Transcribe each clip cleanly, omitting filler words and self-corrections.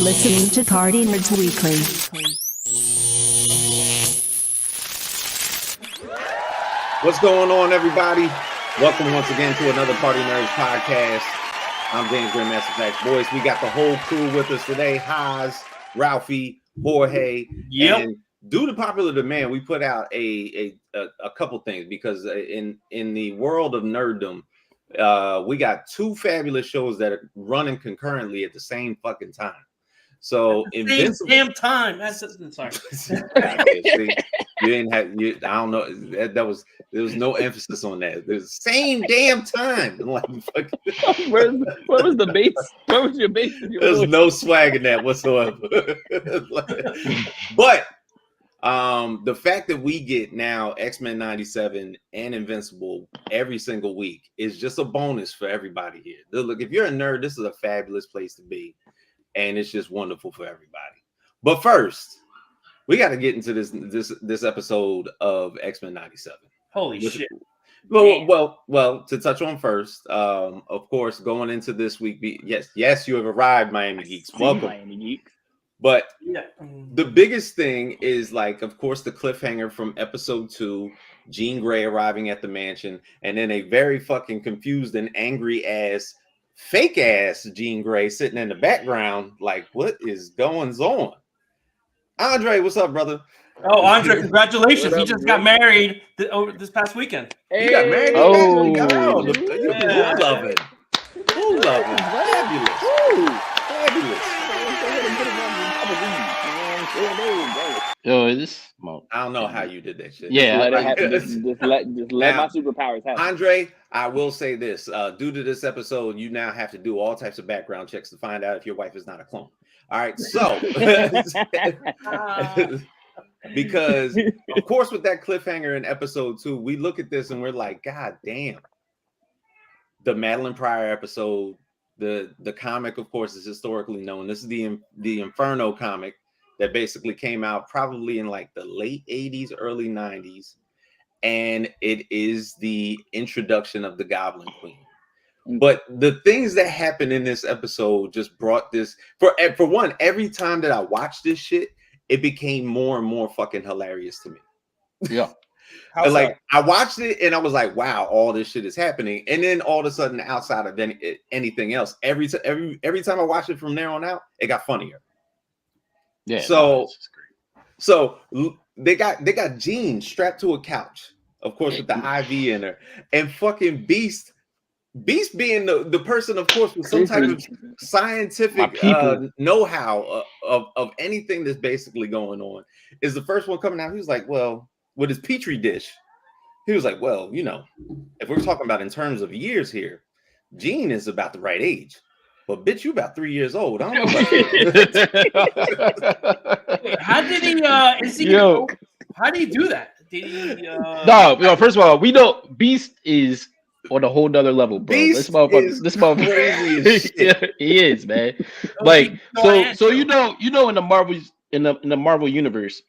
listening to Party Nerds Weekly. What's going on, everybody? Welcome once again to another Party Nerds podcast. I'm James Grandmaster Facts. Boys, we got the whole crew with us today. Haas, Ralphie, Jorge. Yep. And due to popular demand, we put out a couple things because in the world of nerddom, we got two fabulous shows that are running concurrently at the same fucking time. So Invincible. Damn time. That's sorry. See, you didn't have you. I don't know. There was no emphasis on that. The same damn time. Like, where was the base? Where was your base? There's no swag in that whatsoever. But the fact that we get now X-Men 97 and Invincible every single week is just a bonus for everybody here. Look, if you're a nerd, this is a fabulous place to be, and it's just wonderful for everybody. But first, we got to get into this episode of X-Men 97. Holy shit! Well, to touch on first, of course, going into this week, yes, you have arrived, Miami Geeks. Welcome, Miami Geeks. But the biggest thing is, like, of course, the cliffhanger from episode 2, Jean Grey arriving at the mansion, and then a very fucking confused and angry ass, fake ass Jean Grey sitting in the background. Like, what is going on? Andre, what's up, brother? Oh, Andre, congratulations! He just got married this past weekend. Hey. You got married? Oh, who love it? Who love it? Fabulous. Yo, is this? I don't know how you did that shit. Yeah, just let my superpowers happen. Andre, I will say this: due to this episode, you now have to do all types of background checks to find out if your wife is not a clone. All right, so because of course, with that cliffhanger in episode 2, we look at this and we're like, God damn! The Madelyne Pryor episode, the comic, of course, is historically known. This is the Inferno comic that basically came out probably in like the late 80s, early 90s. And it is the introduction of the Goblin Queen. But the things that happened in this episode just brought this, for one, every time that I watched this shit, it became more and more fucking hilarious to me. Yeah. Like, I watched it and I was like, wow, all this shit is happening. And then all of a sudden, outside of anything else, every time I watched it from there on out, it got funnier. Yeah. So they got Jean strapped to a couch, of course, with the IV in her, and fucking Beast being the person, of course, with some type of scientific know-how of anything that's basically going on, is the first one coming out. He was like, well, with his petri dish, he was like, well, you know, if we're talking about in terms of years here, Jean is about the right age. But bitch, you about 3 years old. I don't know about How did he? How do you do that? Did he? No. First of all, we know Beast is on a whole nother level, bro. This motherfucker, yeah, he is, man. Like, so you know, in the Marvel universe,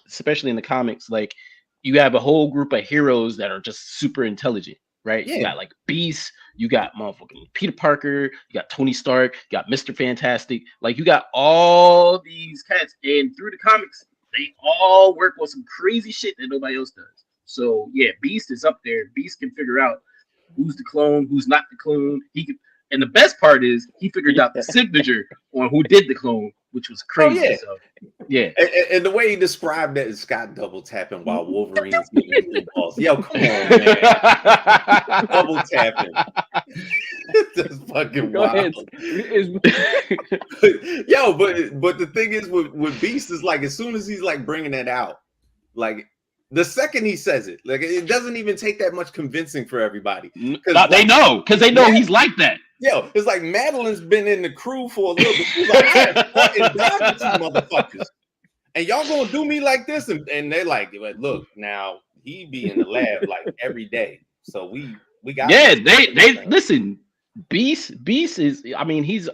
especially in the comics, like, you have a whole group of heroes that are just super intelligent, right? Yeah. You got like Beast. You got motherfucking Peter Parker, you got Tony Stark, you got Mr. Fantastic. Like, you got all these cats, and through the comics, they all work on some crazy shit that nobody else does. So yeah, Beast is up there. Beast can figure out who's the clone, who's not the clone. And the best part is he figured out the signature on who did the clone, which was crazy. Oh, yeah. So, yeah. And the way he described that is Scott double tapping while Wolverine's getting blue balls. Yo, come on, man. Double tapping. That's fucking wild. Yo, but the thing is with Beast is, like, as soon as he's like bringing that out, like, the second he says it, like, it doesn't even take that much convincing for everybody. They know he's like that. Yo, it's like Madelyne's been in the crew for a little bit. She's like, I have fucking died with you motherfuckers. And y'all gonna do me like this? And they're like, look, now he be in the lab like every day. So we got. Yeah, they listen. Beast is. I mean, he's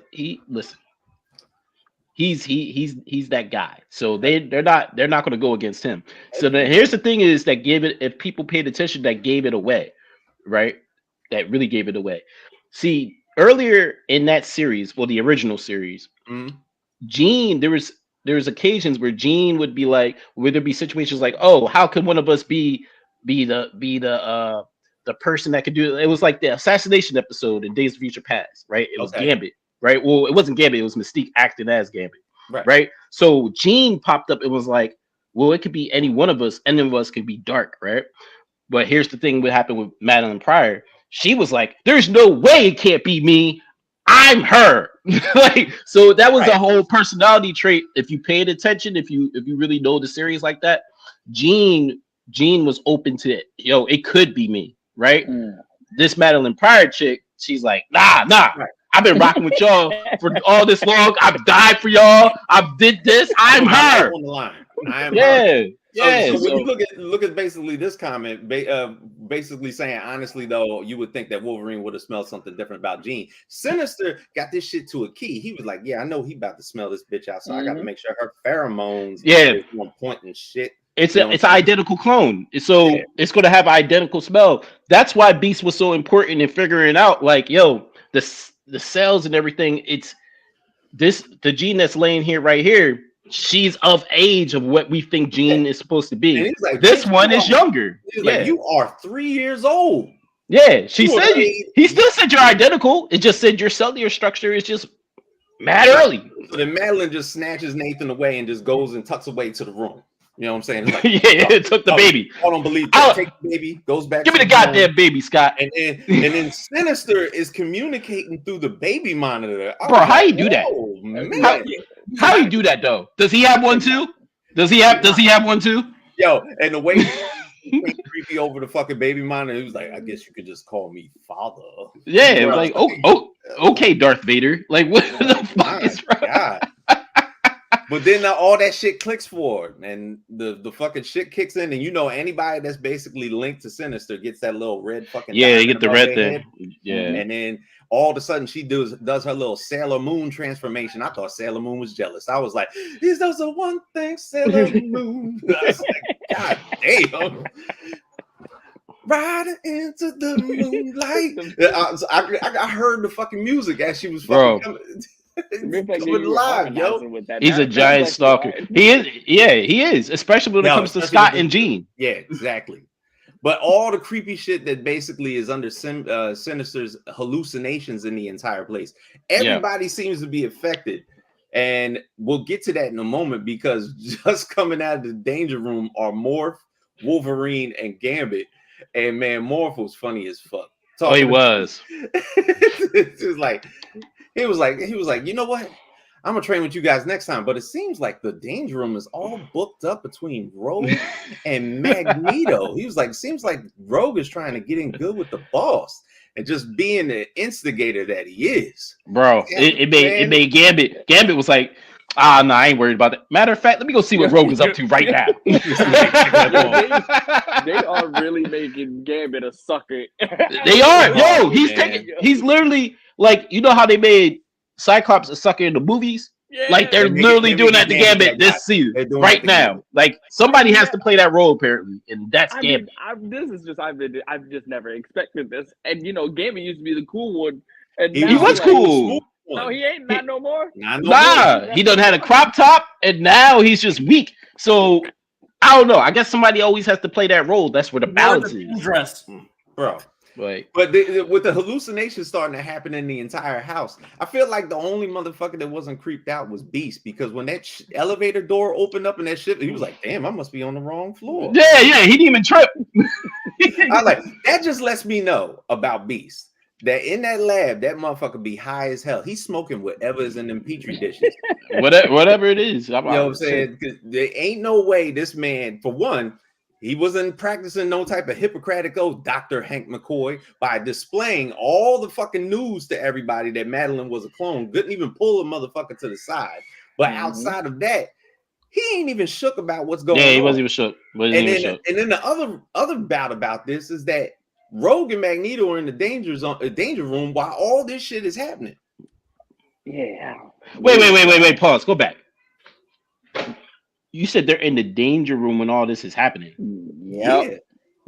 that guy. So they're not going to go against him. So here's the thing is that if people paid attention, that gave it away, right? That really gave it away. See, earlier in that series, well, the original series, Jean, there was occasions where Jean would be like, where there'd be situations like, oh, how could one of us be the person that could do it? It was like the assassination episode in Days of Future Past, right? It was Gambit, right? Well, it wasn't Gambit, it was Mystique acting as Gambit, right? So Jean popped up and was like, well, it could be any one of us, any of us could be dark, right? But here's the thing: what happened with Madelyne Pryor? She was like, "There's no way it can't be me. I'm her." Like, so that was a whole personality trait. If you paid attention, if you really know the series like that, Jean was open to it. Yo, it could be me, right? This Madelyne Pryor chick, she's like, nah. I've been rocking with y'all for all this long. I've died for y'all. I've did this. I'm her. On the line. I am her. Yeah. So when you look at basically this comment, basically saying honestly though, you would think that Wolverine would have smelled something different about Jean. Sinister got this shit to a key. He was like, yeah, I know he about to smell this bitch out, so I got to make sure her pheromones on point and shit. It's an identical clone, so it's going to have an identical smell. That's why Beast was so important in figuring out, like, yo, the cells and everything. It's the Jean that's laying here right here. She's of age of what we think Jean is supposed to be. Like, this one is younger. He's like, you are 3 years old. Yeah, she said he still said you're identical. It just said your cellular structure is just mad early. So then Madelyne just snatches Nathan away and just goes and tucks away to the room. You know what I'm saying? Like, it took the baby. I don't believe that. Take the baby, goes back. Give me the goddamn baby, Scott. And then Sinister is communicating through the baby monitor. Bro, how you do that? Man. How you do that though? Does he have one too? Does he have one too? Yo, and the way he creepy over the fucking baby monitor, he was like, I guess you could just call me father. Yeah, it was like, okay, Darth Vader. Like, what the fuck is wrong? But then all that shit clicks for it, and the fucking shit kicks in, and you know anybody that's basically linked to Sinister gets that little red fucking you get the red thing. And then all of a sudden she does her little Sailor Moon transformation. I thought Sailor Moon was jealous. I was like, "Is those the one thing Sailor Moon?" I was like, God damn. Riding into the moonlight. I heard the fucking music as she was fucking coming. Live, yo. He's a giant stalker. He is, especially when it comes to Scott and Jean. Yeah, exactly. But all the creepy shit that basically is under Sinister's hallucinations in the entire place. Everybody seems to be affected. And we'll get to that in a moment, because just coming out of the danger room are Morph, Wolverine, and Gambit. And man, Morph was funny as fuck. He was. He was like, you know what? I'm gonna train with you guys next time. But it seems like the danger room is all booked up between Rogue and Magneto. He was like, seems like Rogue is trying to get in good with the boss and just being the instigator that he is. Bro, it made Gambit. Gambit was like, no, I ain't worried about that. Matter of fact, let me go see what Rogue is up to right now. They are really making Gambit a sucker. They are. Yo, he's literally like, you know how they made Cyclops a sucker in the movies? Yeah. Like they're literally doing that to Gambit this season, right now. Like somebody has to play that role apparently, and that's Gambit. I've just never expected this. And you know, Gambit used to be the cool one, and he was cool. No, he ain't not no more. He done had a crop top, and now he's just weak. So I don't know. I guess somebody always has to play that role. That's where the balance is. Dress, bro. Right. But with the hallucinations starting to happen in the entire house, I feel like the only motherfucker that wasn't creeped out was Beast, because when that elevator door opened up and that shit, he was like, "Damn, I must be on the wrong floor." Yeah, he didn't even trip. I like that. Just lets me know about Beast. That in that lab, that motherfucker be high as hell. He's smoking whatever is in them petri dishes. whatever it is. You know what I'm saying? There ain't no way this man, for one, he wasn't practicing no type of Hippocratic oath, Dr. Hank McCoy, by displaying all the fucking news to everybody that Madelyne was a clone. Couldn't even pull a motherfucker to the side. But outside of that, he ain't even shook about what's going on. Yeah, he wasn't even shook. And then the other bout about this is that Rogue and Magneto are in the danger room while all this shit is happening. Yeah. Wait. Pause. Go back. You said they're in the danger room when all this is happening. Yeah.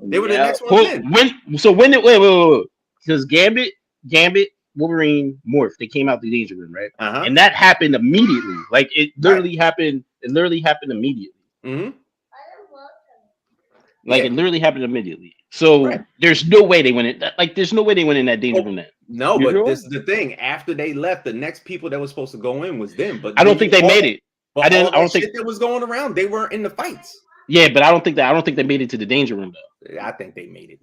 They were the next one in. Wait. Because Gambit Wolverine morph, they came out the danger room, right? Uh-huh. And that happened immediately. Like it literally happened. It literally happened immediately. Mm-hmm. Like it literally happened immediately. So there's no way they went in. Like there's no way they went in that danger room. No, but this is the thing. After they left, the next people that were supposed to go in was them. But I don't think they made it. But I don't think that was going around. They weren't in the fights. Yeah, but I don't think they made it to the danger room though. I think they made it.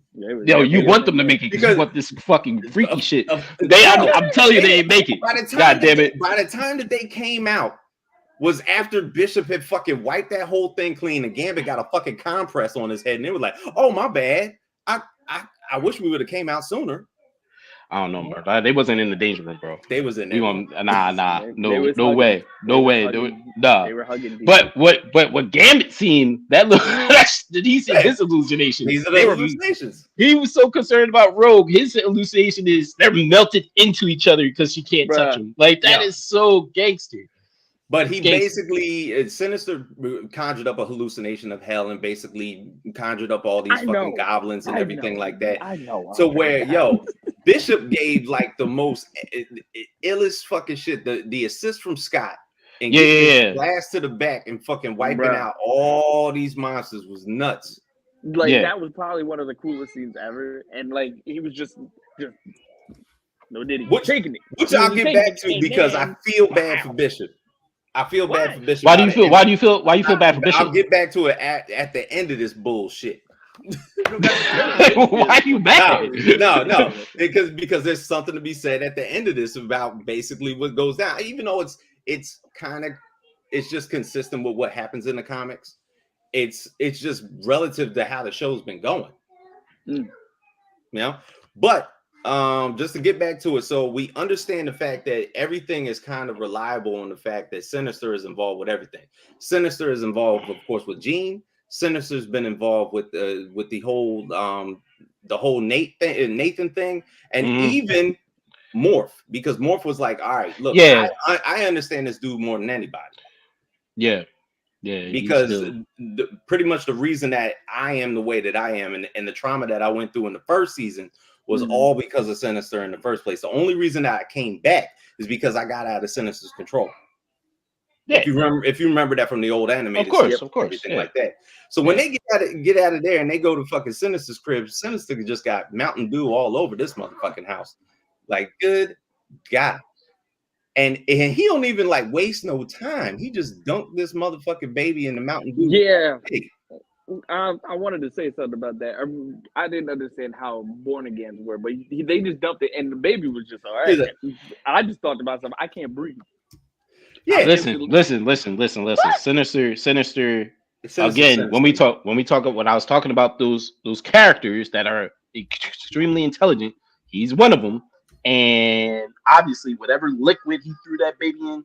Yo, you want them to make it because you want this fucking freaky shit. I'm telling you, they ain't make it. God damn it! By the time that they came out, was after Bishop had fucking wiped that whole thing clean, and Gambit got a fucking compress on his head, and they were like, "Oh my bad. I wish we would have came out sooner." I don't know, bro. They wasn't in the danger room, bro. They was in there. Nah. No hugging. way. No way. Nah. They were hugging. But what Gambit seen, he's his hallucination. These are the hallucinations. He was so concerned about Rogue. His hallucination is they're melted into each other because she can't touch him. Like that is so gangster. But he basically, Sinister conjured up a hallucination of hell and basically conjured up all these fucking goblins and everything like that. I know. So Bishop gave like the most illest fucking shit. The assist from Scott and getting blast to the back and fucking wiping out all these monsters was nuts. Like that was probably one of the coolest scenes ever. And like he was just no diddy taking it. Which I'll get back to because I feel bad for Bishop. I feel bad for Bishop. Why do you feel bad for Bishop? I'll get back to it at the end of this bullshit. Why are you mad? No, because there's something to be said at the end of this about basically what goes down. Even though it's just consistent with what happens in the comics. It's just relative to how the show's been going. You know, but just to get back to it, so we understand the fact that everything is kind of reliable on the fact that Sinister is involved with everything. Sinister is involved, of course, with Jean. Sinister's been involved with the whole Nathan thing, and even Morph, because Morph was like, all right, look, I understand this dude more than anybody. Yeah, because pretty much the reason that I am the way that I am and the trauma that I went through in the first season was all because of Sinister in the first place. The only reason that I came back is because I got out of Sinister's control. Yeah. If you remember that from the old animated of course, everything like that. So when they get out of there and they go to fucking Sinister's crib, Sinister just got Mountain Dew all over this motherfucking house. Like, good God. And he don't even like waste no time. He just dunked this motherfucking baby in the Mountain Dew. Yeah. I wanted to say something about that. I didn't understand how born agains were, but they just dumped it, and the baby was just all right. I just thought to myself, I can't breathe. Yeah, listen. Sinister. Again, when I was talking about those characters that are extremely intelligent, he's one of them. And obviously, whatever liquid he threw that baby in,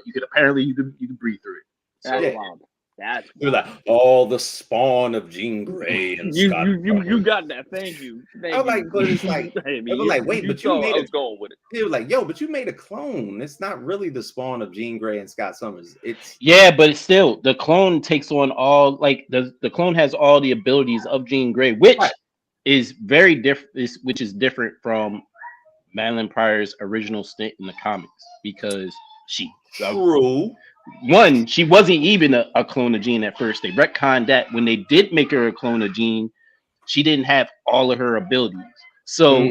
you could breathe through it. So, that's wild. You're like all the spawn of Jean Grey and Scott. You got that. Thank you. I'm like, but it's like, wait, but you made it. Going with it. He was like, yo, but you made a clone. It's not really the spawn of Jean Grey and Scott Summers. But still, the clone takes on all the clone has all the abilities of Jean Grey, which is very different. Which is different from Madelyne Pryor's original stint in the comics because she she wasn't even a clone of Jean at first. They retconned that when they did make her a clone of Jean, she didn't have all of her abilities. So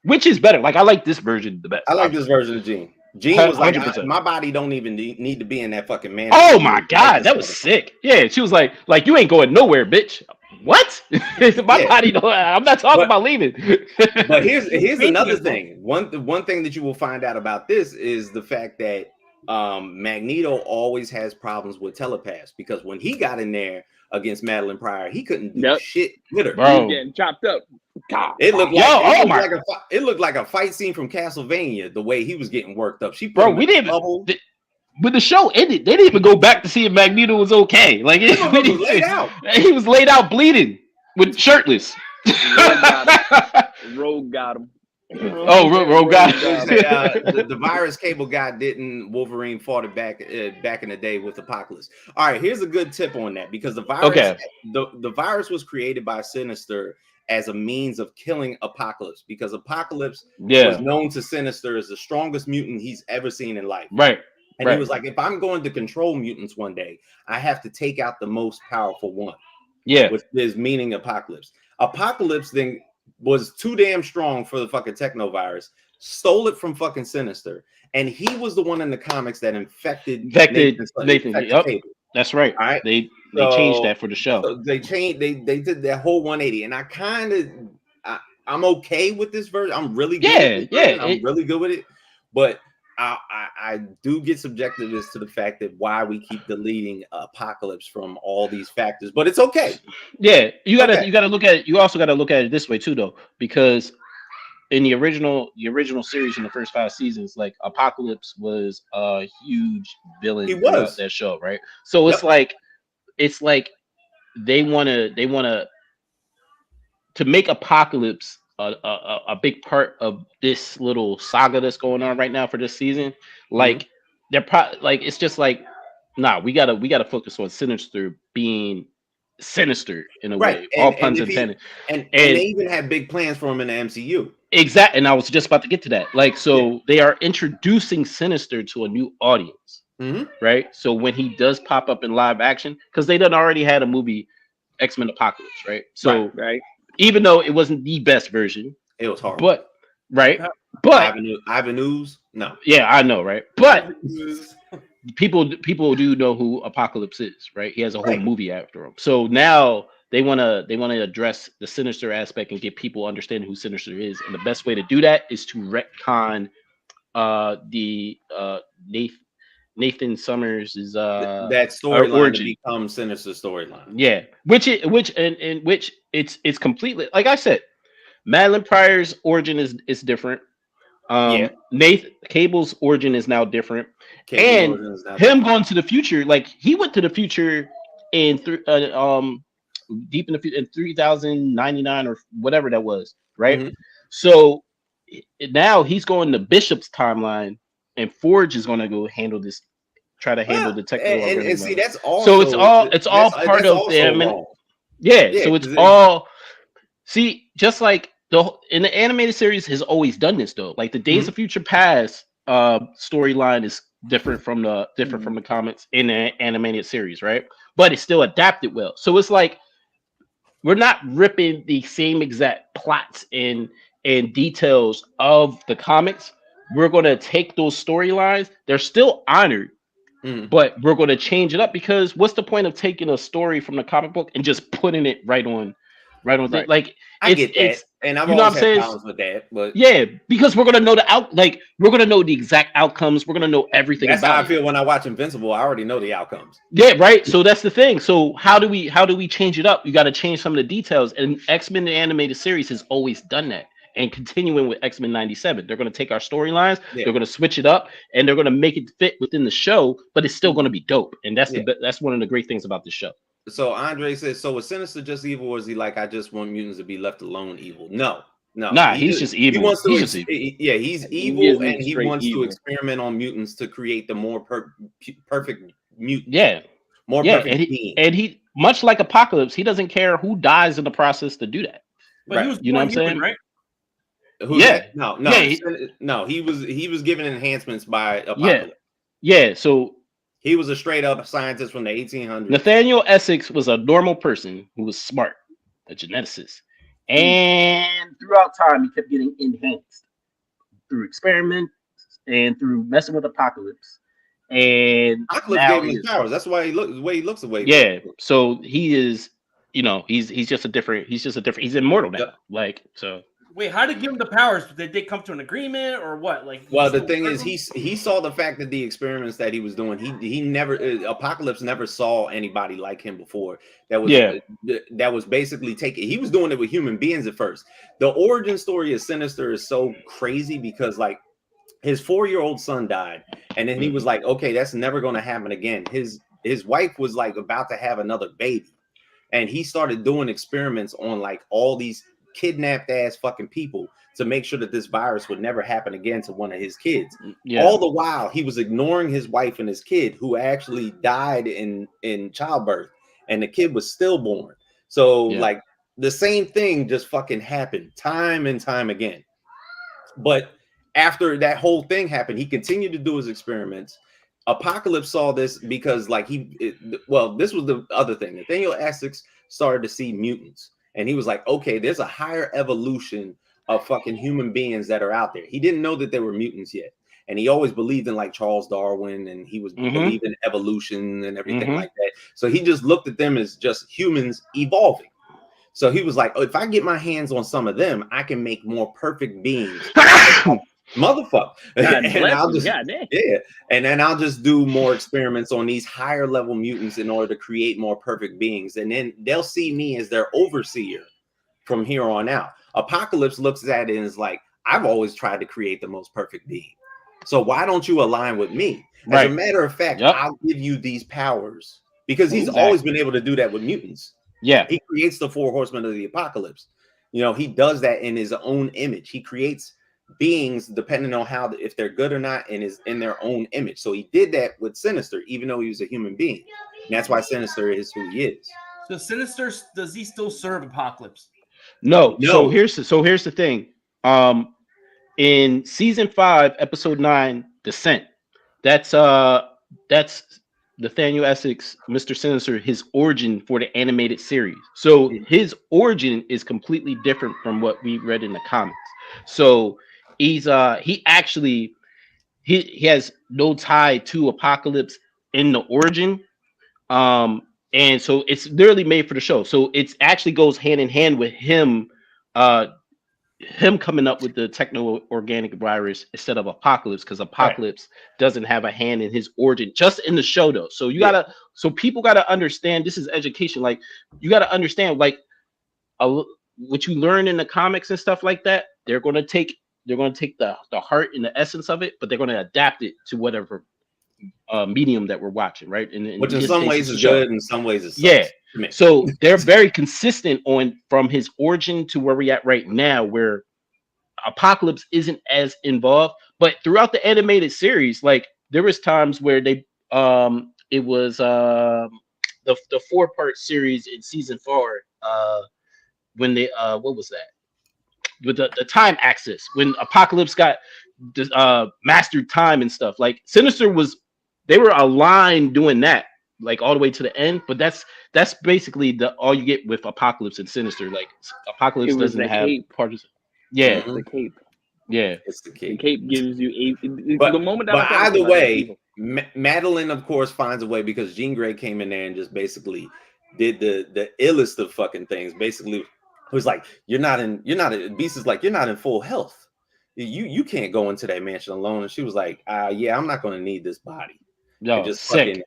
which is better? Like I like this version the best. I like this version of Jean. Jean was like, my body don't even need to be in that fucking man. Oh my God, that was sick. Yeah, she was like you ain't going nowhere, bitch. What? My body don't. I'm not talking about leaving. But here's another thing. One thing that you will find out about this is the fact that Magneto always has problems with telepaths because when he got in there against Madelyne Pryor, he couldn't do shit with her. Bro. Getting chopped up. God. It looked like a fight scene from Castlevania. The way he was getting worked up. When the show ended, they didn't even go back to see if Magneto was okay. Like he was laid out bleeding with shirtless. Rogue got him. Rogue got him. The virus cable guy didn't. Wolverine fought it back in the day with Apocalypse. All right, here's a good tip on that because the virus was created by Sinister as a means of killing Apocalypse, because Apocalypse was known to Sinister as the strongest mutant he's ever seen in life. Right. And he was like, if I'm going to control mutants one day, I have to take out the most powerful one. Yeah. Which is meaning Apocalypse. Apocalypse then was too damn strong for the fucking technovirus, stole it from fucking Sinister, and he was the one in the comics that infected Nathan. Yep. That's right. All right. They changed that for the show. So they did that whole 180, and I'm okay with this version. I'm really good with it. I'm really good with it, but I do get subjective as to the fact that why we keep deleting Apocalypse from all these factors, but it's okay. Yeah, you gotta look at it. You also gotta look at it this way too, though, because in the original series in the first 5 seasons, like Apocalypse was a huge villain throughout that show, right? So it's like they wanna to make Apocalypse a big part of this little saga that's going on right now for this season. Like they're probably like, it's just like, nah, we gotta focus on Sinister being Sinister in a way, all puns intended. And they even had big plans for him in the MCU. Exactly, and I was just about to get to that. Like, so they are introducing Sinister to a new audience, right? So when he does pop up in live action, because they done already had a movie, X-Men Apocalypse, right? So even though it wasn't the best version, it was horrible. But but Ivan no, yeah, I know, right? But people do know who Apocalypse is, right? He has a whole movie after him. So now they want to address the Sinister aspect and get people understanding who Sinister is, and the best way to do that is to retcon the Nathan Summers is that storyline to become Sinister storyline. Yeah, which it's completely, like I said, Madelyne Pryor's origin is different. Nathan Cable's origin is now different, and him going to the future, like he went to the future in deep in the future in 3099 or whatever that was, right? So now he's going to Bishop's timeline, and Forge is going to go handle this, try to handle the technical. And see, that's also so it's all part of the so it's all just like in the animated series has always done this though. Like the Days of Future Past storyline is different from the comics in the animated series, right? But it's still adapted well. So it's like we're not ripping the same exact plots and details of the comics. We're going to take those storylines. They're still honored, but we're going to change it up, because what's the point of taking a story from the comic book and just putting it right on thing? Like I get that, and I've always had problems with that. But yeah, because we're going to know we're going to know the exact outcomes. We're going to know everything. That's about how I feel when I watch Invincible. I already know the outcomes. Yeah, right. So that's the thing. So how do we change it up? You got to change some of the details. And X-Men the animated series has always done that. And continuing with X-Men 97, they're going to take our storylines, they're going to switch it up, and they're going to make it fit within the show, but it's still going to be dope. And that's one of the great things about the show. So Andre says, so was Sinister just evil, or is he like, I just want mutants to be left alone evil? No. Nah, he's just evil. He wants to he's evil. Yeah, he's evil, and he wants to experiment on mutants to create the more perfect mutant. Yeah. More perfect being. And he, much like Apocalypse, he doesn't care who dies in the process to do that. But he was you know what I'm saying? Right? No. He was given enhancements by Apocalypse. Yeah. So he was a straight up scientist from the 1800s. Nathaniel Essex was a normal person who was smart, a geneticist, and throughout time he kept getting enhanced through experiments and through messing with Apocalypse. And Apocalypse gave him his powers. That's why he looks the way. Yeah. So he is, he's just a different. He's immortal now. Yep. Like so. Wait, how did he give him the powers? Did they come to an agreement or what? Like, well, the thing is, he saw the fact that the experiments that he was doing, he never Apocalypse never saw anybody like him before. That was basically taking. He was doing it with human beings at first. The origin story of Sinister is so crazy because like his 4-year-old son died, and then he was like, okay, that's never going to happen again. His wife was like about to have another baby, and he started doing experiments on like all these kidnapped ass fucking people to make sure that this virus would never happen again to one of his kids. All the while he was ignoring his wife and his kid, who actually died in childbirth, and the kid was stillborn. So like the same thing just fucking happened time and time again. But after that whole thing happened, he continued to do his experiments. Apocalypse saw this because, like, this was the other thing. Nathaniel Essex started to see mutants, and he was like, okay, there's a higher evolution of fucking human beings that are out there. He didn't know that they were mutants yet. And he always believed in like Charles Darwin, and he was believing in evolution and everything like that. So he just looked at them as just humans evolving. So he was like, oh, if I get my hands on some of them, I can make more perfect beings. Motherfucker. And then I'll just do more experiments on these higher level mutants in order to create more perfect beings. And then they'll see me as their overseer from here on out. Apocalypse looks at it and is like, I've always tried to create the most perfect being. So why don't you align with me? As a matter of fact, I'll give you these powers, because he's always been able to do that with mutants. Yeah, he creates the 4 horsemen of the apocalypse. You know, he does that in his own image. He creates beings depending on how, if they're good or not, and is in their own image. So he did that with Sinister, even though he was a human being. And that's why Sinister is who he is. So Sinister, does he still serve Apocalypse? No. So here's the thing. In season 5, episode 9, Descent. That's Nathaniel Essex, Mr. Sinister, his origin for the animated series. So his origin is completely different from what we read in the comics. So he has no tie to Apocalypse in the origin. And so it's literally made for the show. So it actually goes hand in hand with him coming up with the techno-organic virus instead of Apocalypse, because Apocalypse doesn't have a hand in his origin, just in the show though. So so people gotta understand, this is education. Like, you gotta understand, like, what you learn in the comics and stuff like that, they're gonna take the heart and the essence of it, but they're gonna adapt it to whatever medium that we're watching, right? Which in some ways is good, in some ways is so they're very consistent from his origin to where we're at right now, where Apocalypse isn't as involved. But throughout the animated series, like, there was times where it was the 4-part series in season 4, when they what was that, with the time axis, when Apocalypse got mastered time and stuff. Like, Sinister they were aligned doing that, like, all the way to the end. But that's basically all you get with Apocalypse and Sinister. Like, Apocalypse doesn't have parts. Yeah, the cape. Yeah, it's the cape. The cape gives you but the moment. But either way, Madelyne, of course, finds a way, because Jean Grey came in there and just basically did the illest of fucking things. Basically, it was like, Beast is like, you're not in full health. You can't go into that mansion alone. And she was like, yeah, I'm not going to need this body. No, just sick.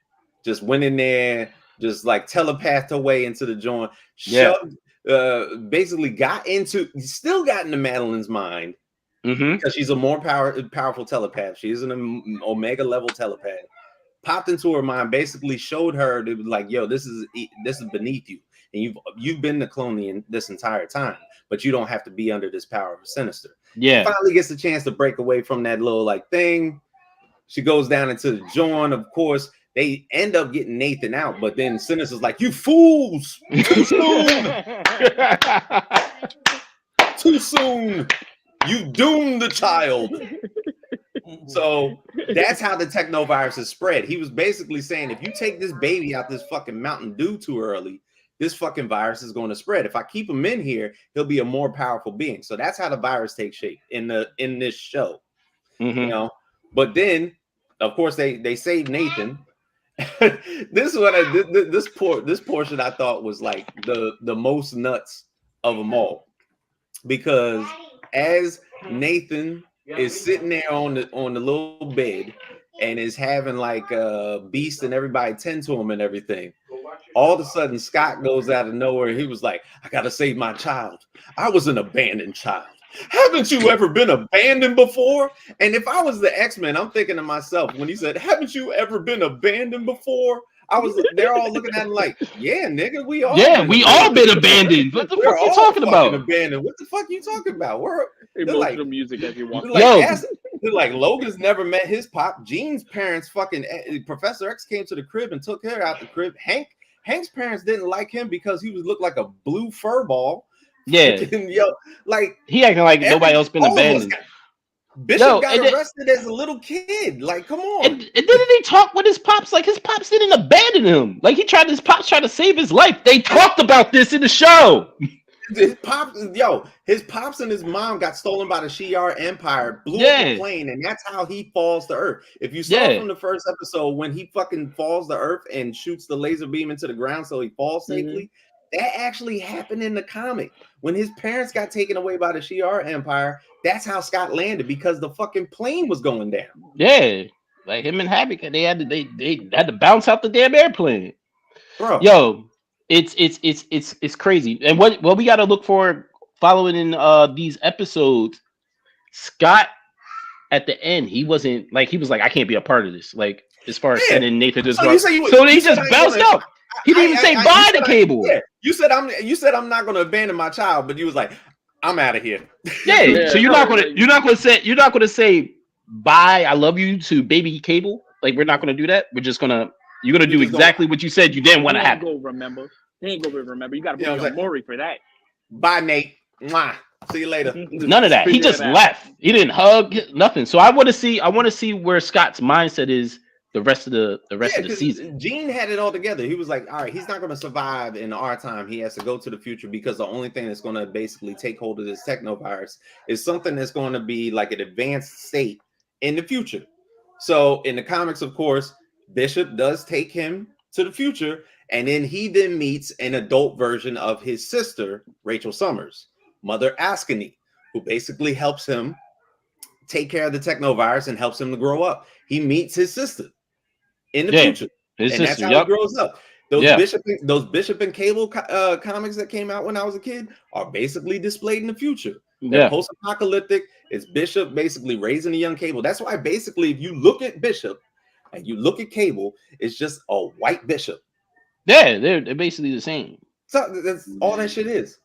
Just went in there, just like telepathed her way into the joint. Shoved, basically still got into Madelyne's mind, because she's a more powerful telepath. She's an Omega level telepath. Popped into her mind, basically showed her, it was like, yo, this is beneath you, and you've been the clone this entire time, but you don't have to be under this power of Sinister. Yeah, she finally gets a chance to break away from that little like thing. She goes down into the joint. Of course, they end up getting Nathan out, but then Sinister's like, you fools, too soon. Too soon. You doomed the child. So that's how the technovirus is spread. He was basically saying, if you take this baby out this fucking Mountain Dew too early, this fucking virus is going to spread. If I keep him in here, he'll be a more powerful being. So that's how the virus takes shape in this show. You know, but then of course they save Nathan. This portion I thought was like the most nuts of them all, because as Nathan is sitting there on the little bed and is having like Beast and everybody tend to him and everything, all of a sudden Scott goes out of nowhere. He was like, I gotta save my child. I was an abandoned child. Haven't you ever been abandoned before? And if I was the X-Men, I'm thinking to myself, when he said, haven't you ever been abandoned before? They're all looking at him like, yeah, nigga, we all been abandoned. What the fuck you talking about? Abandoned. What the fuck you talking about? Emotional like, music as you want. They're like, Logan's never met his pop. Jean's parents, fucking Professor X, came to the crib and took her out the crib. Hank's parents didn't like him because he looked like a blue fur ball. Yeah, Yo, like he acting like nobody else been abandoned. Bishop got arrested as a little kid. Like, come on. And didn't he talk with his pops? Like, his pops didn't abandon him. Like, his pops tried to save his life. They talked about this in the show. His pops and his mom got stolen by the Shi'ar Empire, blew up the plane, and that's how he falls to Earth. If you saw from the first episode when he fucking falls to Earth and shoots the laser beam into the ground so he falls safely, that actually happened in the comic. When his parents got taken away by the Shi'ar Empire, that's how Scott landed, because the fucking plane was going down. Yeah, like him and Havoc, they had to bounce out the damn airplane. Bro, yo, it's crazy. And what we got to look for following in these episodes, Scott at the end, he was like, I can't be a part of this. Like, as far as sending Nathan to so he just bounced out. He didn't even say bye to Cable. Yeah. You said I'm not gonna abandon my child, but you was like, I'm out of here. Yeah. So you're not gonna say bye, I love you to baby Cable. Like, we're not gonna do that. You're gonna do exactly what you said you didn't want to happen. He ain't gonna remember. You gotta put on Maury for that. Bye, Nate. Mwah. See you later. None of that. He just left. He didn't hug, nothing. So I want to see where Scott's mindset is the rest of the season. Gene had it all together. He was like, all right, he's not going to survive in our time. He has to go to the future, because the only thing that's going to basically take hold of this technovirus is something that's going to be like an advanced state in the future. So in the comics, of course, Bishop does take him to the future, and then he meets an adult version of his sister, Rachel Summers, Mother Askany, who basically helps him take care of the technovirus and helps him to grow up. He meets his sister in the future, and that's how he grows up. Those Bishop and Cable comics that came out when I was a kid are basically displayed in the future. They're post-apocalyptic. It's Bishop basically raising a young Cable. That's why basically if you look at Bishop and you look at Cable, it's just a white Bishop. Yeah, they're basically the same. So that's all that shit is.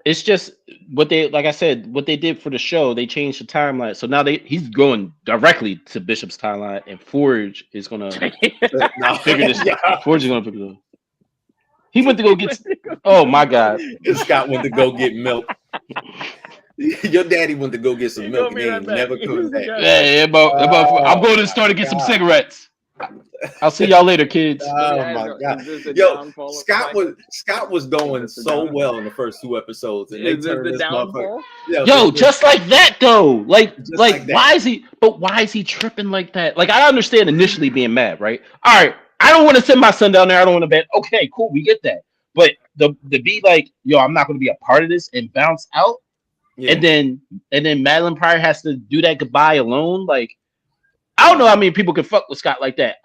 It's just what they did for the show. They changed the timeline, so now he's going directly to Bishop's timeline, and Forge is gonna figure this. Forge is gonna figure it out. He went to go get. Oh my God! Scott went to go get milk. Your daddy went to go get some milk, and he ain't never coming back. Yeah, I'm going to the store to get some cigarettes. I'll see y'all later, kids. Oh my God! Yo, Scott was going so well in the first 2 episodes, and they turned this motherfucker. Yo, just like that though. Like why is he tripping like that? Like, I understand initially being mad, right? All right, I don't want to send my son down there. I don't want to bet. Okay, cool, we get that. But the be like, yo, I'm not going to be a part of this and bounce out, and then Madelyne Pryor has to do that goodbye alone, like. I don't know how many people can fuck with Scott like that.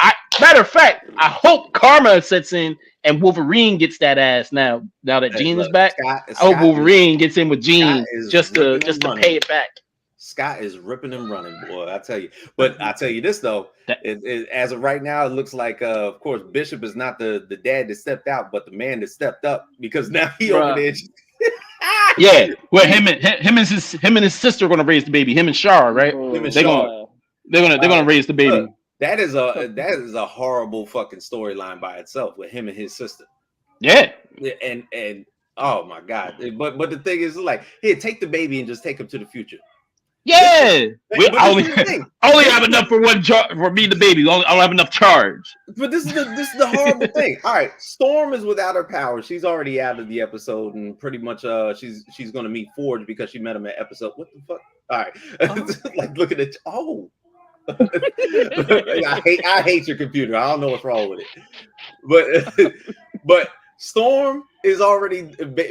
Matter of fact, I hope karma sets in and Wolverine gets that ass now that Gene is back. I hope Wolverine gets in with Gene just to pay it back. Scott is ripping and running, boy. I tell you. But I tell you this though, as of right now, it looks like, of course, Bishop is not the dad that stepped out, but the man that stepped up, because now he over there. Yeah, well, him and his sister are gonna raise the baby. Him and Shar, right? They're gonna raise the baby. Look, that is a horrible fucking storyline by itself with him and his sister. Yeah. And oh my God. But the thing is, like, here, take the baby and just take him to the future. Yeah. I only have enough for for me, the baby. I don't have enough charge. But this is the horrible thing. All right, Storm is without her power. She's already out of the episode, and pretty much she's gonna meet Forge because she met him at episode. What the fuck? All right. Like, look at it. Oh. I hate your computer. I don't know what's wrong with it. But Storm is already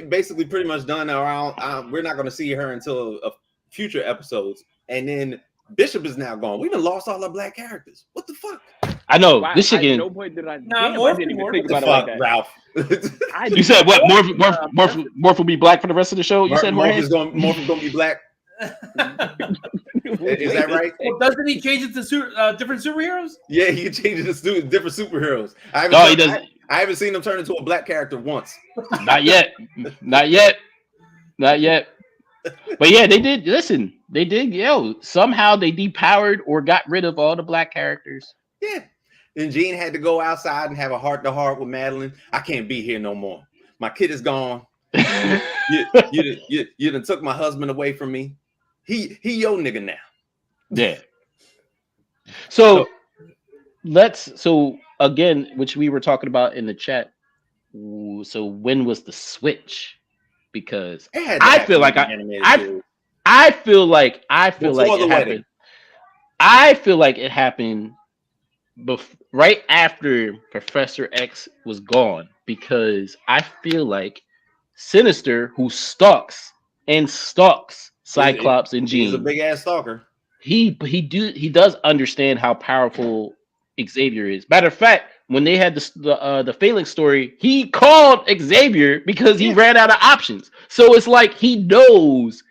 basically pretty much done around. We're not going to see her until future episodes, and then Bishop is now gone. We done lost all our black characters. What the fuck? I know this shit. At no point did I didn't even think about it like that. Ralph. You said what? Morph will be black for the rest of the show. You said Morph is going to be black. Is that right? Well, doesn't he change it to different superheroes? Yeah, he changes it to different superheroes. He doesn't. I haven't seen him turn into a black character once. Not yet. But yeah, they did. Listen, they did. Somehow they depowered or got rid of all the black characters. Yeah, and Jean had to go outside and have a heart-to-heart with Madelyne. I can't be here no more. My kid is gone. You done took my husband away from me. He your nigga now. Yeah. So so again, which we were talking about in the chat. So when was the switch? Because I feel like it happened. I feel like it happened right after Professor X was gone, because I feel like Sinister, who stalks Cyclops and Jean, he's a big ass stalker. He does understand how powerful Xavier is. Matter of fact, when they had the Phalanx story, he called Xavier because he ran out of options. So it's like he knows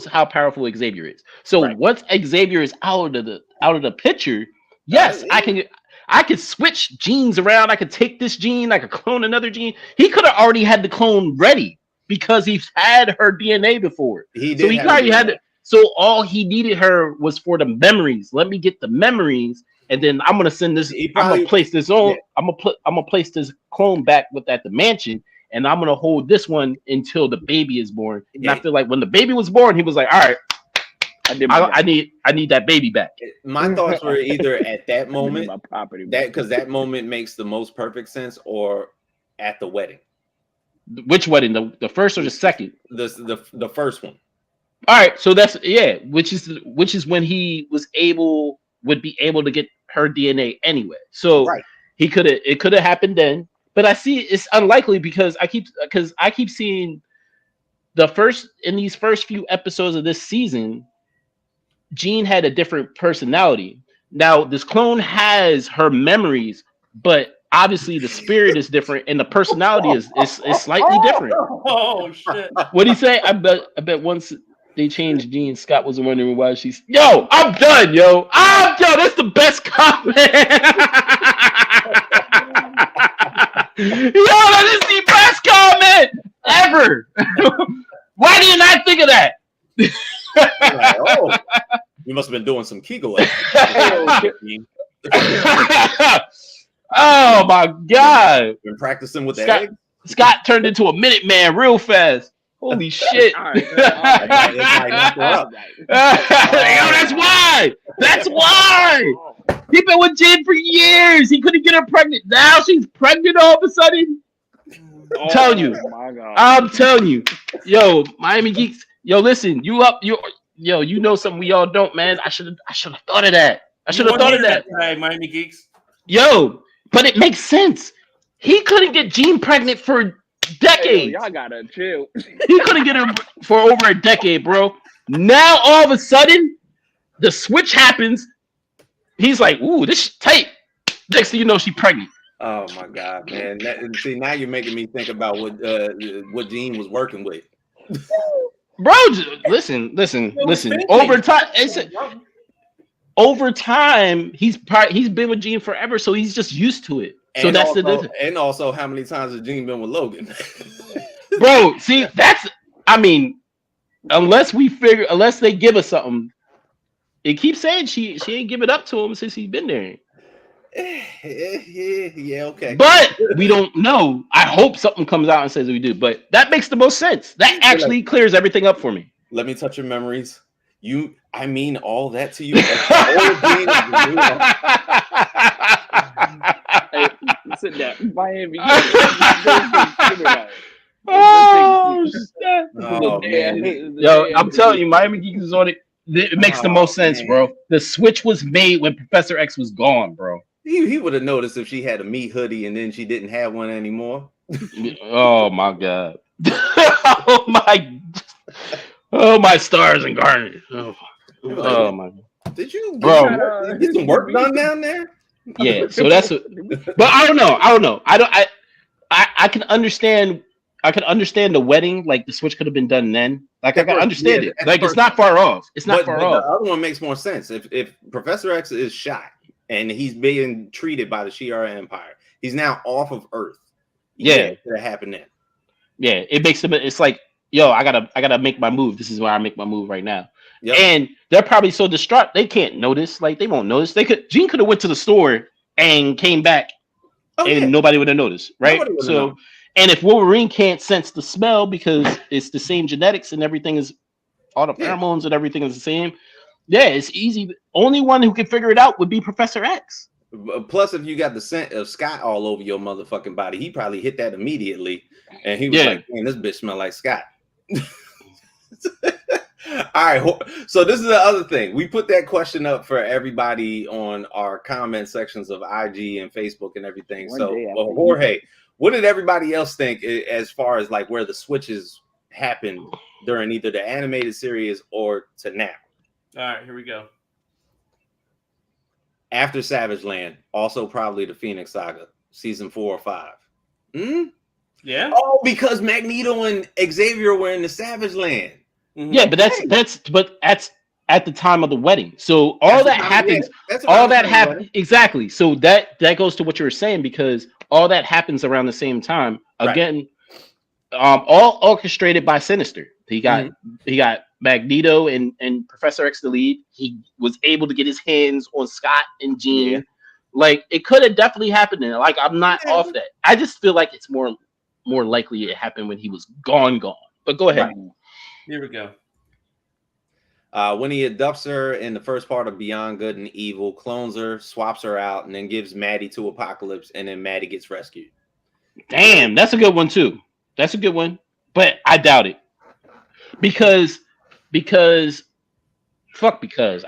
how powerful Xavier is. So once Xavier is out of the picture, yes, I can switch genes around. I could take this gene, I could clone another gene. He could have already had the clone ready because he's had her DNA before. So all he needed her was for the memories. Let me get the memories, and then I'm gonna send this. I'm gonna place this on. Yeah. I'm gonna place this clone back at the mansion, and I'm gonna hold this one until the baby is born. And I feel like when the baby was born, he was like, "All right, I need that baby back." My thoughts were either at that moment, because that moment makes the most perfect sense, or at the wedding. Which wedding? The first or the second? The first one. All right, so that's which is when he would be able to get her DNA anyway. So it could have happened then, but I see it's unlikely because I keep seeing in these first few episodes of this season, Jean had a different personality. Now this clone has her memories, but obviously the spirit is different and the personality is slightly different. Oh shit! What do you say? I bet once they changed Jean, Scott was wondering why she's. Yo, I'm done. That's the best comment. That is the best comment ever. Why didn't I think of that? You must have been doing some Kegel. Oh my God! Been practicing with the egg. Scott turned into a Minute Man real fast. Holy shit! That's why. That's why. He's been with Jen for years. He couldn't get her pregnant. Now she's pregnant all of a sudden. I'm telling you. Yo, Miami Geeks. Yo, listen. You know something we all don't, man. I should have thought of that. Miami Geeks. Yo, but it makes sense. He couldn't get Jean pregnant for decades. Y'all gotta chill. He couldn't get her for over a decade, bro. Now all of a sudden, the switch happens. He's like, "Ooh, this is tight." Next thing you know, she's pregnant. Oh my God, man! See, now you're making me think about what Jean was working with. Bro, listen. Over time, he's been with Jean forever, so he's just used to it. So and also, how many times has Jean been with Logan? Bro, see, unless they give us something, it keeps saying she ain't give it up to him since he's been there. Yeah, okay. But we don't know. I hope something comes out and says we do. But that makes the most sense. That actually clears everything up for me. Let me touch your memories. I mean all that to you. Hey, sit down. Miami. Oh, man. Yo, I'm telling you, Miami Geeks is on it. It makes the most sense, bro. The switch was made when Professor X was gone, bro. He would have noticed if she had a meat hoodie and then she didn't have one anymore. Oh my God. Oh my stars and garnet. Oh my. Did you get some work done down there? Yeah. So but I don't know. I can understand. I can understand the wedding. Like the switch could have been done then. Like I can understand it. Like it's not far off. It's not far off. The other one makes more sense. If Professor X is shot and he's being treated by the Shi'ar Empire, he's now off of Earth. Yeah, it could have happened then. Yeah, it makes him. It's like, yo, I gotta make my move. This is where I make my move right now. Yep. And they're probably so distraught they can't notice. Like they won't notice. Jean could have went to the store and came back, and nobody would have noticed, right? So, and if Wolverine can't sense the smell because it's the same genetics and everything is all the pheromones and everything is the same, it's easy. Only one who can figure it out would be Professor X. Plus, if you got the scent of Scott all over your motherfucking body, he probably hit that immediately, and he was like, "Man, this bitch smell like Scott." All right, so this is the other thing. We put that question up for everybody on our comment sections of IG and Facebook and everything. So, Jorge, what did everybody else think as far as like where the switches happened during either the animated series or to now? All right, here we go. After Savage Land, also probably the Phoenix Saga, season 4 or 5. Yeah. Oh, because Magneto and Xavier were in the Savage Land. Yeah, but that's at the time of the wedding. So all that happens, exactly. So that goes to what you were saying, because all that happens around the same time. Again, all orchestrated by Sinister. He got Magneto and Professor X the lead. He was able to get his hands on Scott and Jean. Yeah. Like it could have definitely happened. And like I'm not off that. I just feel like it's more likely it happened when he was gone. But go ahead. Right. Here we go. When he adopts her in the first part of Beyond Good and Evil, clones her, swaps her out, and then gives Maddie to Apocalypse, and then Maddie gets rescued. Damn, that's a good one too. That's a good one, but I doubt it because I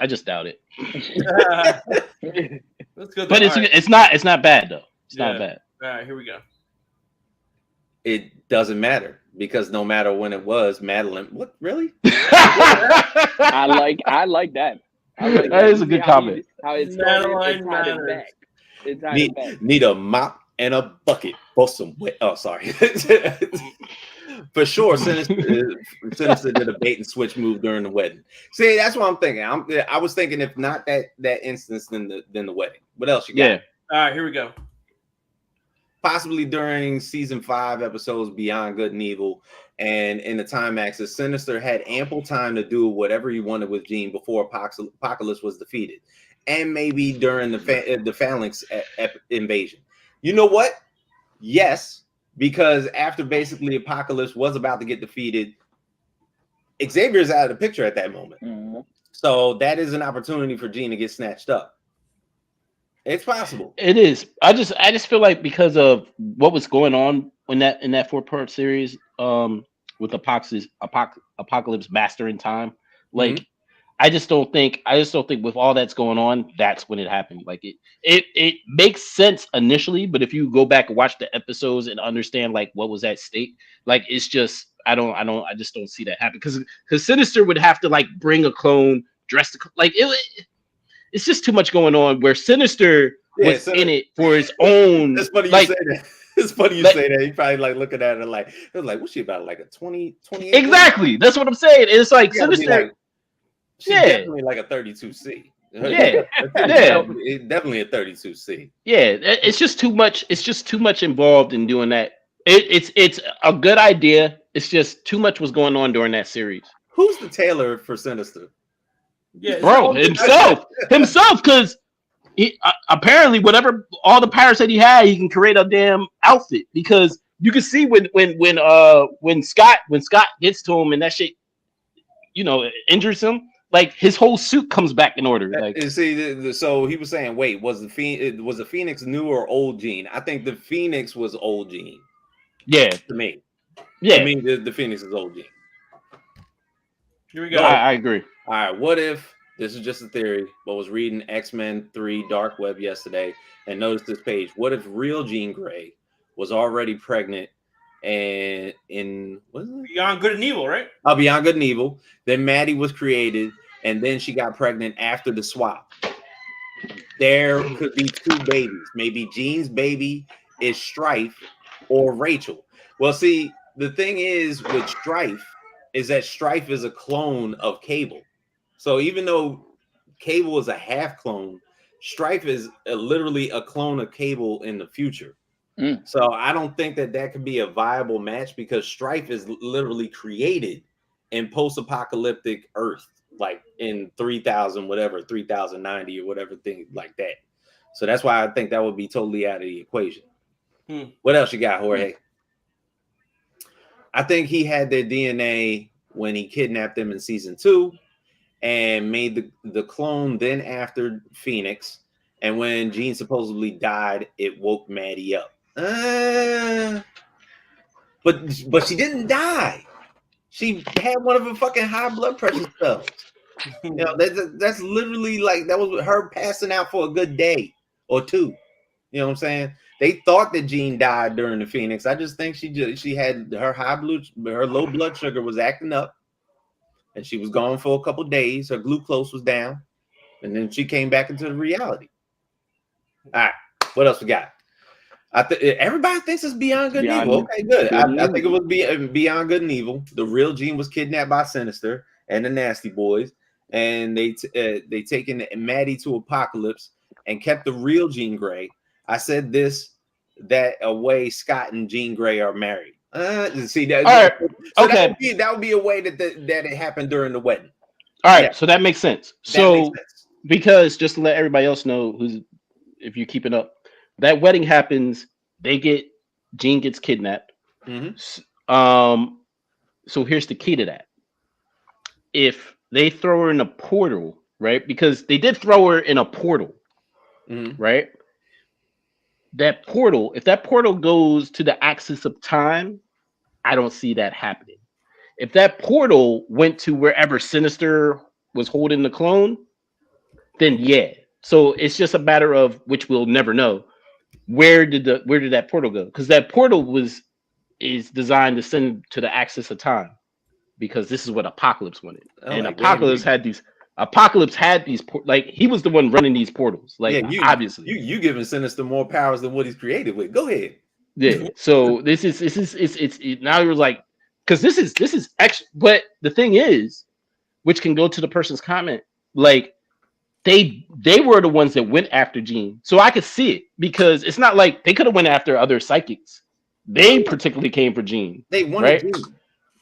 just doubt it. That's good. But it's not bad though. It's not bad. All right, here we go. It doesn't matter because no matter when it was, Madelyne. What really? I like that. That is a good comment. How it's Madelyne need a mop and a bucket for some wet. Oh, sorry. For sure, Sinister did a bait and switch move during the wedding. See, that's what I'm thinking. I was thinking if not that instance, then the wedding. What else you got? Yeah. All right, here we go. Possibly during season 5 episodes Beyond Good and Evil, and in the time axis, Sinister had ample time to do whatever he wanted with Jean before Apocalypse was defeated, and maybe during the Phalanx invasion. You know what? Yes, because after basically Apocalypse was about to get defeated, Xavier's out of the picture at that moment. Mm-hmm. So that is an opportunity for Jean to get snatched up. It's possible. It is. I just feel like because of what was going on in that 4-part series, with Apocalypse mastering time, like I just don't think with all that's going on, that's when it happened. Like it makes sense initially, but if you go back and watch the episodes and understand like what was at stake, like it's just I just don't see that happen because Sinister would have to like bring a clone dressed like it. It's just too much going on where Sinister was in it for his own. It's funny you say that. It's funny you say that. You probably like looking at it like, it was like, what's she about? Like a 20? Exactly. That's what I'm saying. It's like Sinister. She's definitely like a 32C. Yeah. Definitely a 32C. Yeah. It's just too much. It's just too much involved in doing that. It's a good idea. It's just too much was going on during that series. Who's the tailor for Sinister? Yeah, bro, himself, because apparently whatever all the powers that he had, he can create a damn outfit. Because you can see when Scott gets to him and that shit, injures him, like his whole suit comes back in order. Like, see, so he was saying, wait, was the Phoenix new or old Jean? I think the Phoenix was old Jean. Yeah, to me. Yeah, I mean the Phoenix is old Jean. Here we go. I agree. All right, what if this is just a theory, but was reading X-Men 3 Dark Web yesterday and noticed this page. What if real Jean Grey was already pregnant and in Beyond Good and Evil, right? Oh, Beyond Good and Evil. Then Maddie was created, and then she got pregnant after the swap. There could be 2 babies. Maybe Jean's baby is Strife or Rachel. Well, see, the thing is with Strife is that Strife is a clone of Cable. So even though Cable is a half clone, Strife is literally a clone of Cable in the future. So I don't think that could be a viable match because Strife is literally created in post-apocalyptic Earth, like in 3000, whatever, 3090 or whatever thing like that. So that's why I think that would be totally out of the equation. What else you got, Jorge? I think he had their DNA when he kidnapped them in season 2 and made the clone then after Phoenix. And when Jean supposedly died, it woke Maddie up. But she didn't die. She had one of her fucking high blood pressure spells. You know, that's literally like that was her passing out for a good day or two. You know what I'm saying? They thought that Jean died during the Phoenix. I just think she had her low blood sugar was acting up, and she was gone for a couple days. Her glucose was down, and then she came back into the reality. All right, what else we got? Everybody thinks it's Beyond Good and Evil. Okay, good. I think it was Beyond Good and Evil. The real Jean was kidnapped by Sinister and the Nasty Boys, and they taken Maddie to Apocalypse and kept the real Jean Grey. I said that away Scott and Jean Grey are married. See that? All right. So okay. That would be a way that it happened during the wedding. All right. Yeah. So that makes sense. Because just to let everybody else know if you're keeping up, that wedding happens. Jean gets kidnapped. So here's the key to that. If they throw her in a portal, right? Because they did throw her in a portal, right? That portal, if that portal goes to the axis of time, I don't see that happening. If that portal went to wherever Sinister was holding the clone, then yeah. So it's just a matter of, which we'll never know, where did that portal go? Because that portal is designed to send to the axis of time, because this is what Apocalypse wanted. And Apocalypse had these. Like, he was the one running these portals. Like, obviously, you giving Sinister more powers than what he's created with. Go ahead. Yeah. So this is now you're like, because this is extra. But the thing is, which can go to the person's comment, like they were the ones that went after Jean. So I could see it, because it's not like they could have went after other psychics. They particularly came for Jean. They wanted Jean.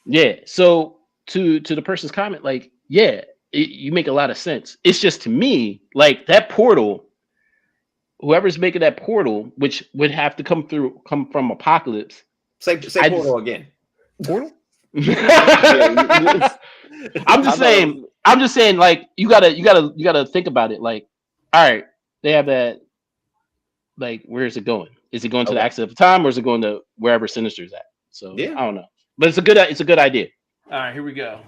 Yeah. So to the person's comment, like, yeah. You make a lot of sense. It's just, to me, like, that portal, whoever's making that portal, which would have to come from Apocalypse. Say portal again. Portal? I'm just saying, like, you gotta think about it. Like, all right, they have that. Like, where is it going? Is it going to the axis of time, or is it going to wherever Sinister's at? So I don't know, but it's a good idea. All right, here we go.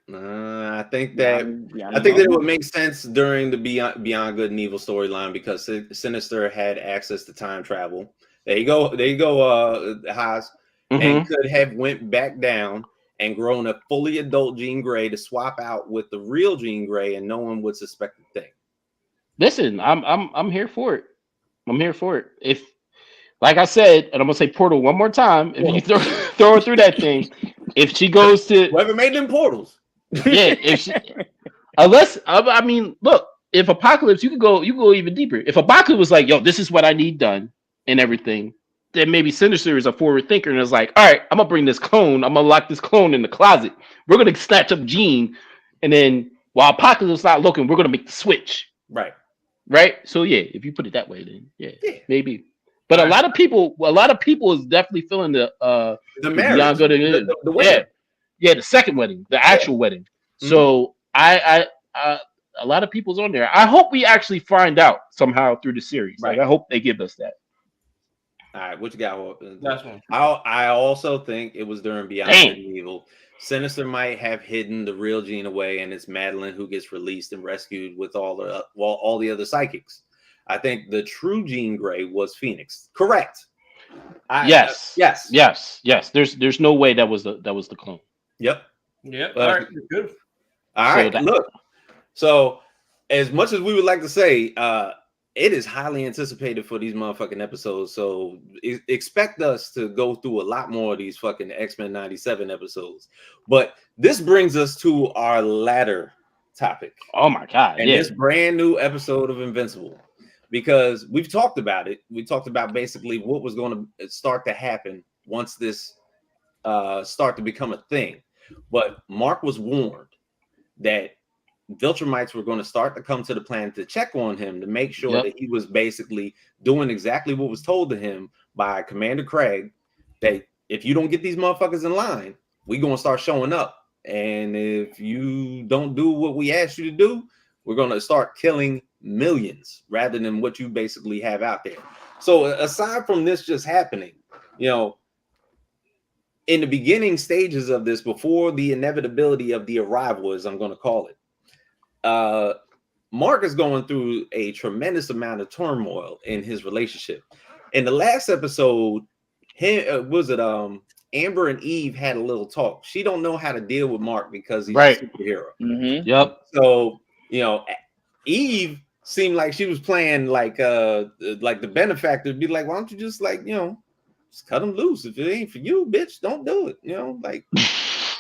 I think that it would make sense during the Beyond Good and Evil storyline, because Sinister had access to time travel. There you go, Haas, and could have went back down and grown a fully adult Jean Grey to swap out with the real Jean Grey, and no one would suspect a thing. Listen, I'm here for it. I'm here for it. If, like I said, and I'm gonna say portal one more time, if you throw her through that thing, if she goes to whoever made them portals. Yeah, I mean, look, if Apocalypse, you could go even deeper. If Apocalypse was like, yo, this is what I need done and everything, then maybe Sinister is a forward thinker and is like, all right, I'm gonna bring this clone, I'm gonna lock this clone in the closet. We're gonna snatch up Jean, and then while Apocalypse is not looking, we're gonna make the switch. Right. So yeah, if you put it that way, then yeah. Maybe. But a lot of people is definitely feeling the marriage, the wedding. Yeah, the second wedding, the actual wedding. So I a lot of people's on there. I hope we actually find out somehow through the series. Like, I hope they give us that. All right, what you got? Last one. I also think it was during Beyond Good and Evil. Sinister might have hidden the real Jean away, and it's Madelyne who gets released and rescued with all the other psychics. I think the true Jean Grey was Phoenix. Correct. Yes. There's no way that was the clone. Yep. All right. Good. All right. Look. So, as much as we would like to say, it is highly anticipated for these motherfucking episodes. So, expect us to go through a lot more of these fucking X-Men 97 episodes. But this brings us to our latter topic. Oh my God! And this brand new episode of Invincible, because we've talked about it. We talked about basically what was going to start to happen once this start to become a thing. But Mark was warned that Viltrimites were going to start to come to the planet to check on him to make sure that he was basically doing exactly what was told to him by Commander Craig, that if you don't get these motherfuckers in line, we're going to start showing up. And if you don't do what we asked you to do, we're going to start killing millions rather than what you basically have out there. So aside from this just happening, you know, in the beginning stages of this, before the inevitability of the arrival, as I'm going to call it, Mark is going through a tremendous amount of turmoil in his relationship. In the last episode, Amber and Eve had a little talk. She don't know how to deal with Mark because he's a superhero. Mm-hmm. Yep. So, you know, Eve seemed like she was playing like the benefactor, be like, why don't you just like, you know, just cut him loose. If it ain't for you, bitch, don't do it. You know, like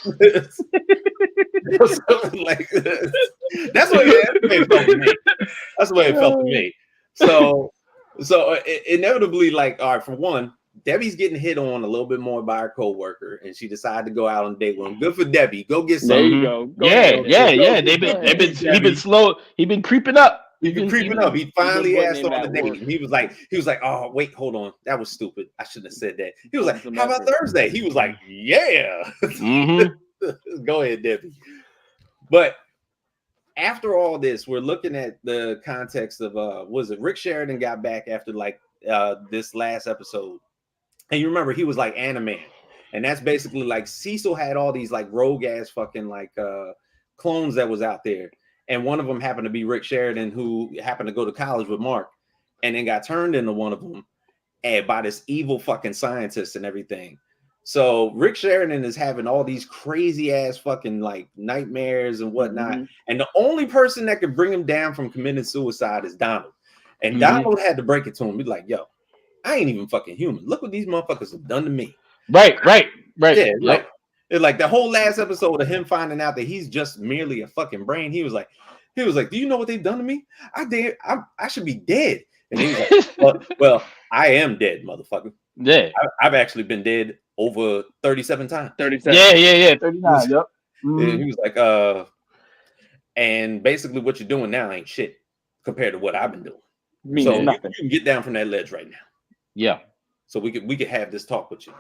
like that's the way it felt to me. That's the way it felt to me. So inevitably, like, all right, for one, Debbie's getting hit on a little bit more by her coworker, and she decided to go out on a date with him. Good for Debbie. Go get some. There you go. They've been slow. He's been creeping up. He's been creeping up. He finally asked on the date. And he was like, oh, wait, hold on. That was stupid. I shouldn't have said that. He was like, how about Thursday? He was like, yeah. Go ahead, Debbie. But after all this, we're looking at the context of Rick Sheridan got back after like this last episode. And you remember he was like Animan. And that's basically like Cecil had all these like rogue ass fucking like clones that was out there. And one of them happened to be Rick Sheridan, who happened to go to college with Mark and then got turned into one of them and by this evil fucking scientist and everything. So Rick Sheridan is having all these crazy ass fucking like nightmares and whatnot. Mm-hmm. And the only person that could bring him down from committing suicide is Donald. And Donald had to break it to him. Be like, yo, I ain't even fucking human. Look what these motherfuckers have done to me. Right. Yeah, like the whole last episode of him finding out that he's just merely a fucking brain. He was like, do you know what they've done to me? I should be dead. And he was like, well, I am dead, motherfucker. Yeah. I've actually been dead over 37 times. 37. Yeah. 39. Yep. He was like, and basically what you're doing now ain't shit compared to what I've been doing. So you can get down from that ledge right now. Yeah. So we could have this talk with you.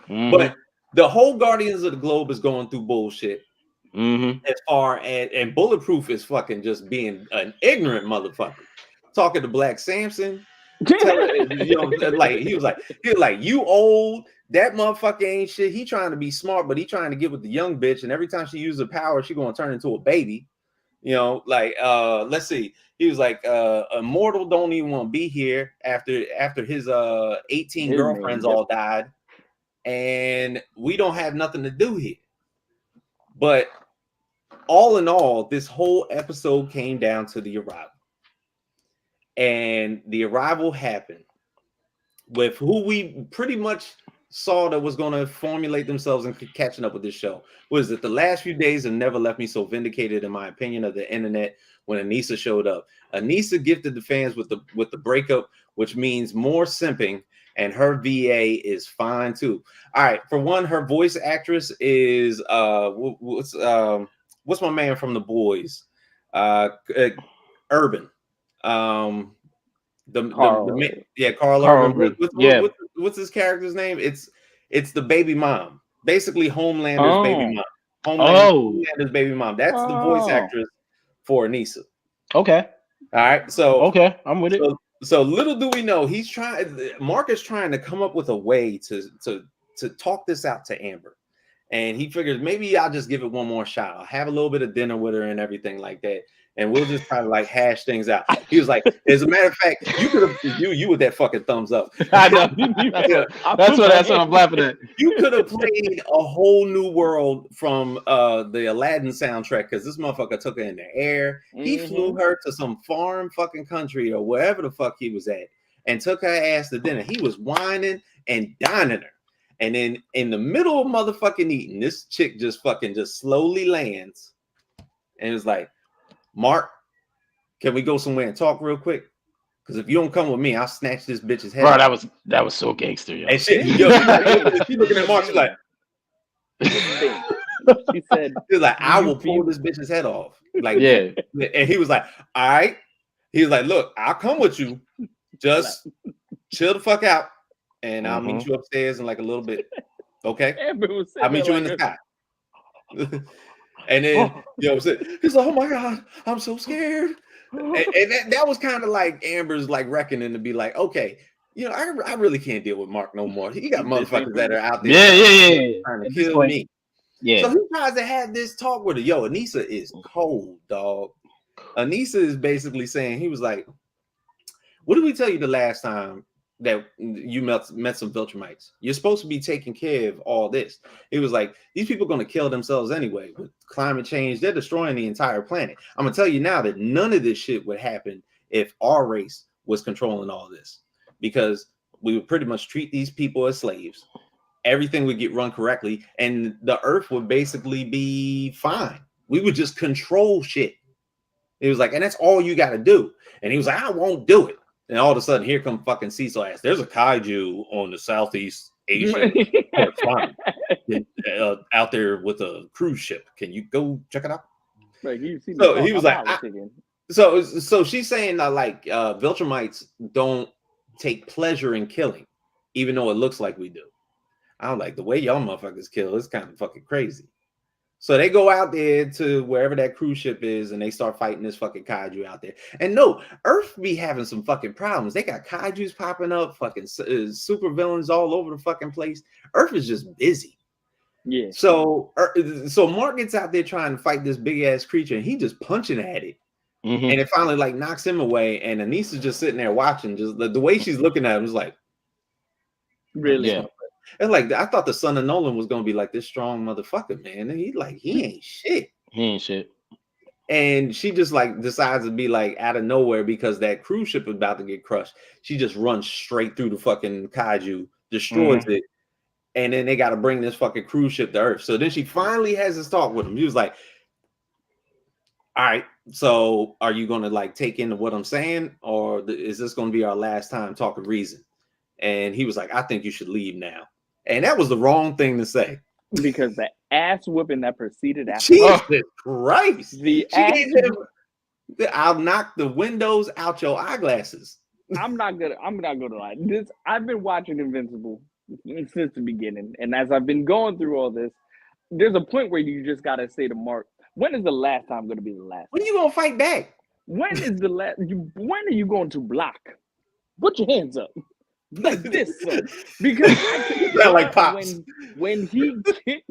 But the whole Guardians of the Globe is going through bullshit. As far and Bulletproof is fucking just being an ignorant motherfucker. Talking to Black Samson, you know, like he was like, you old, that motherfucker ain't shit. He trying to be smart, but he trying to get with the young bitch, and every time she uses her power, she gonna turn into a baby. You know, like let's see. He was like, Immortal don't even want to be here after his 18 girlfriends all died, and we don't have nothing to do here. But all in all, this whole episode came down to the arrival. And the arrival happened with who we pretty much saw that was going to formulate themselves and catching up with this show. Was it the last few days have never left me so vindicated, in my opinion, of the internet when Anissa showed up. Anissa gifted the fans with the breakup, which means more simping, and her VA is fine too. All right, for one, her voice actress is what's my man from The Boys? Urban. Carl Urban. What's his character's name? It's the baby mom, basically Homelander's baby mom. Homelander's baby mom. That's the voice actress for Anissa. Okay. All right. So okay, I'm with it. So little do we know, Mark is trying to come up with a way to talk this out to Amber. And he figures maybe I'll just give it one more shot. I'll have a little bit of dinner with her and everything like that. And we'll just try to like hash things out. He was like, as a matter of fact, you could have you with that fucking thumbs up. I know. That's what I'm laughing at. You could have played a whole new world from the Aladdin soundtrack, because this motherfucker took her in the air. He flew her to some foreign fucking country or wherever the fuck he was at and took her ass to dinner. He was whining and dining her. And then in the middle of motherfucking eating, this chick just slowly lands and was like, Mark, can we go somewhere and talk real quick? Because if you don't come with me, I'll snatch this bitch's head. Bro, that was so gangster, yo. And shit, she looking at Mark, she's like, She said, he was like, I you will pull feel- this bitch's head off. Like, Yeah. and he was like, all right. He was like, look, I'll come with you. Just chill the fuck out. And I'll meet you upstairs in like a little bit. Okay. Amber was I'll meet you in the sky. And then, you know what I'm saying? He's like, oh my God, I'm so scared. And that was kind of like Amber's like reckoning to be like, okay, you know, I really can't deal with Mark no more. He got motherfuckers that are out there trying to kill me. Yeah. So he tries to have this talk with her. Yo, Anissa is cold, dog. Anissa is basically saying, he was like, what did we tell you the last time that you met some Viltrimites? You're supposed to be taking care of all this. It was like, these people are going to kill themselves anyway. With climate change, they're destroying the entire planet. I'm going to tell you now that none of this shit would happen if our race was controlling all this, because we would pretty much treat these people as slaves. Everything would get run correctly, and the earth would basically be fine. We would just control shit. It was like, and that's all you got to do. And he was like, I won't do it. And all of a sudden, here come fucking Cecil ass. There's a kaiju on the Southeast Asia out there with a cruise ship. Can you go check it out? Like, so he was like, so she's saying that like Viltrimites don't take pleasure in killing, even though it looks like we do. I'm like, the way y'all motherfuckers kill is kind of fucking crazy. So they go out there to wherever that cruise ship is, and they start fighting this fucking kaiju out there. And no, Earth be having some fucking problems. They got kaijus popping up, fucking super villains all over the fucking place. Earth is just busy. Yeah. So Mark gets out there trying to fight this big ass creature, and he just punching at it, and it finally like knocks him away. And Anissa's just sitting there watching. Just the way she's looking at him is like, really? Yeah. And like, I thought the son of Nolan was gonna be like this strong motherfucker, man. And he ain't shit. He ain't shit. And she just like decides to be like out of nowhere because that cruise ship is about to get crushed. She just runs straight through the fucking kaiju, destroys it, and then they got to bring this fucking cruise ship to Earth. So then she finally has this talk with him. He was like, all right, so are you gonna like take into what I'm saying, or is this gonna be our last time talking reason? And he was like, I think you should leave now. And that was the wrong thing to say. Because the ass whooping that proceeded after. Jesus Christ. The she gave him, I'll knock the windows out your eyeglasses. I'm not gonna lie. I've been watching Invincible since the beginning. And as I've been going through all this, there's a point where you just gotta say to Mark, when is the last time gonna be the last? When are you gonna fight back? When is the last? When are you going to block? Put your hands up. Like this, son. Because like Pops. When she kicked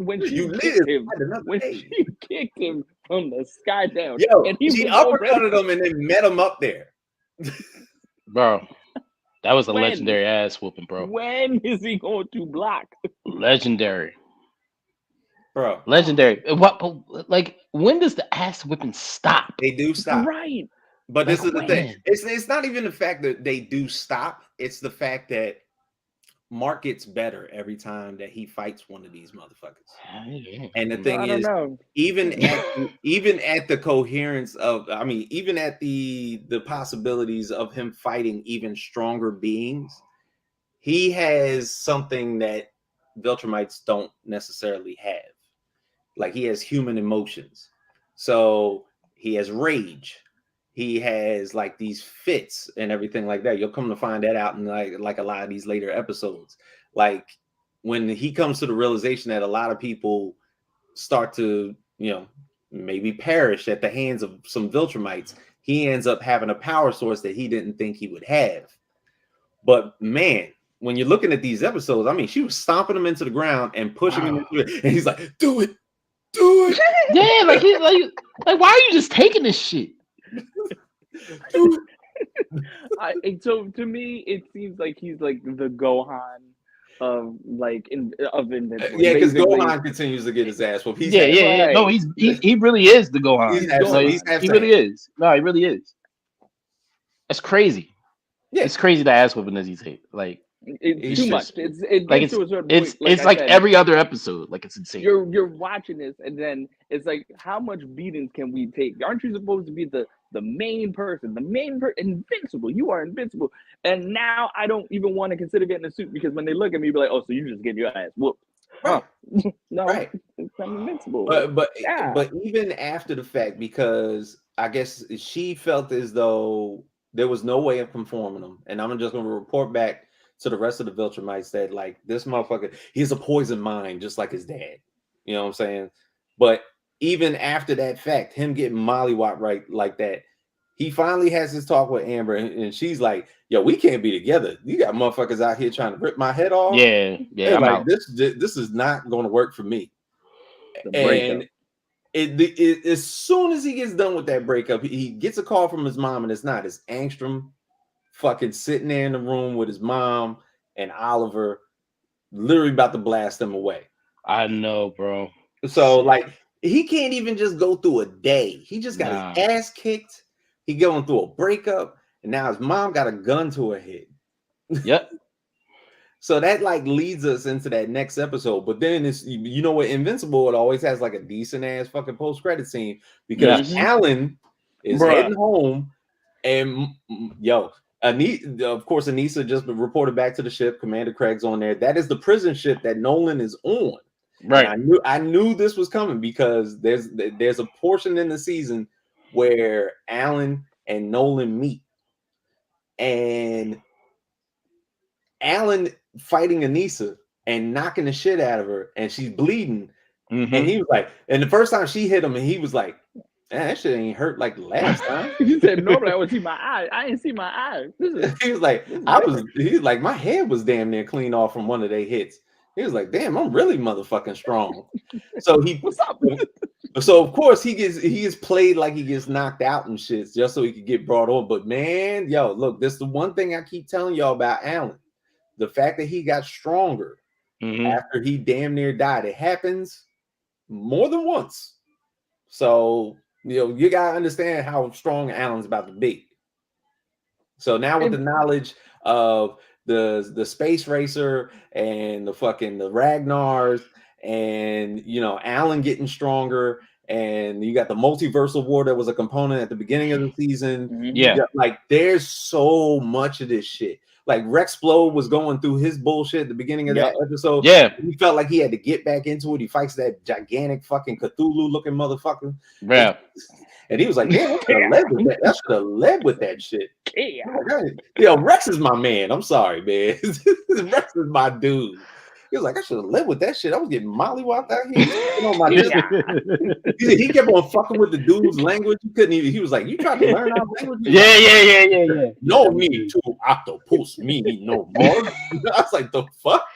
him from the sky down. Yo, and she uppercutted him and then met him up there. Bro, that was a legendary ass whooping, bro. When is he going to block? Legendary. Bro. Legendary. What, like, when does the ass whipping stop? They do stop. Right. But this is the thing. It's not even the fact that they do stop. It's the fact that Mark gets better every time that he fights one of these motherfuckers. And the thing is, even at the coherence of, I mean, even at the possibilities of him fighting even stronger beings, he has something that Viltrimites don't necessarily have. Like, he has human emotions. So he has rage. He has like these fits and everything like that. You'll come to find that out in like a lot of these later episodes. Like when he comes to the realization that a lot of people start to, you know, maybe perish at the hands of some Viltrimites, he ends up having a power source that he didn't think he would have. But man, when you're looking at these episodes, I mean, she was stomping him into the ground and pushing him into it, and he's like, "Do it, do it." Yeah, like he's like, why are you just taking this shit? So to me, it seems like he's like the Gohan of Invincible. Yeah, because Gohan continues to get his ass whooped. Yeah. No, he really is the Gohan. He really is. No, he really is. That's crazy. Yeah, it's crazy the ass whooping that he's hit. Like, it's too much. It's like every other episode. Like, it's insane. You're watching this, and then it's like, how much beatings can we take? Aren't you supposed to be the main person, invincible? You are invincible. And now I don't even want to consider getting a suit, because when they look at me, be like, oh, so you just get your ass whooped. Right. No, Right. I'm invincible. But even after the fact, because I guess she felt as though there was no way of conforming him, and I'm just going to report back to the rest of the Viltrimites that like this motherfucker, he's a poison mind, just like his dad. You know what I'm saying? But even after that fact, him getting mollywop right like that, he finally has his talk with Amber, and she's like, "Yo, we can't be together. You got motherfuckers out here trying to rip my head off. Yeah, I'm like, this is not going to work for me." And as soon as he gets done with that breakup, he gets a call from his mom, and it's not. It's Angstrom fucking sitting there in the room with his mom and Oliver, literally about to blast them away. I know, bro. So like he can't even just go through a day. He just got his ass kicked. He going through a breakup, and now his mom got a gun to her head. Yep. So that like leads us into that next episode. But then it's, you know what, Invincible, it always has like a decent ass fucking post-credit scene because Alan is heading home, and yo, of course, Anissa just reported back to the ship. Commander Craig's on there. That is the prison ship that Nolan is on. Right. And I knew this was coming because there's a portion in the season where Alan and Nolan meet, and Alan fighting Anissa and knocking the shit out of her, and she's bleeding. And he was like, and the first time she hit him, and he was like, "Man, that shit ain't hurt like the last time." He said, "Normally I would see my eye. I ain't see my eye." He was like, my head was damn near clean off from one of their hits. He was like, "Damn, I'm really motherfucking strong." So what's up? So of course he gets played like he gets knocked out and shit just so he could get brought on. But man, yo, look, this is the one thing I keep telling y'all about Alan. The fact that he got stronger after he damn near died. It happens more than once. So, you gotta understand how strong Alan's about to be. So now with the knowledge of the space racer and the Ragnars, and Alan getting stronger, and you got the multiversal war that was a component at the beginning of the season. Like there's so much of this shit. Like Rexplode was going through his bullshit at the beginning of that episode. Yeah, he felt like he had to get back into it. He fights that gigantic fucking Cthulhu looking motherfucker. Yeah, and he was like, "Damn, I should have led with that shit." Yeah, Rex is my man. I'm sorry, man. Rex is my dude. He was like, "I should have led with that shit. I was getting mollywopped out here." He kept on fucking with the dude's language. He couldn't even. He was like, "You tried to learn our language?" Yeah. No need to octopus me no more. I was like, "The fuck."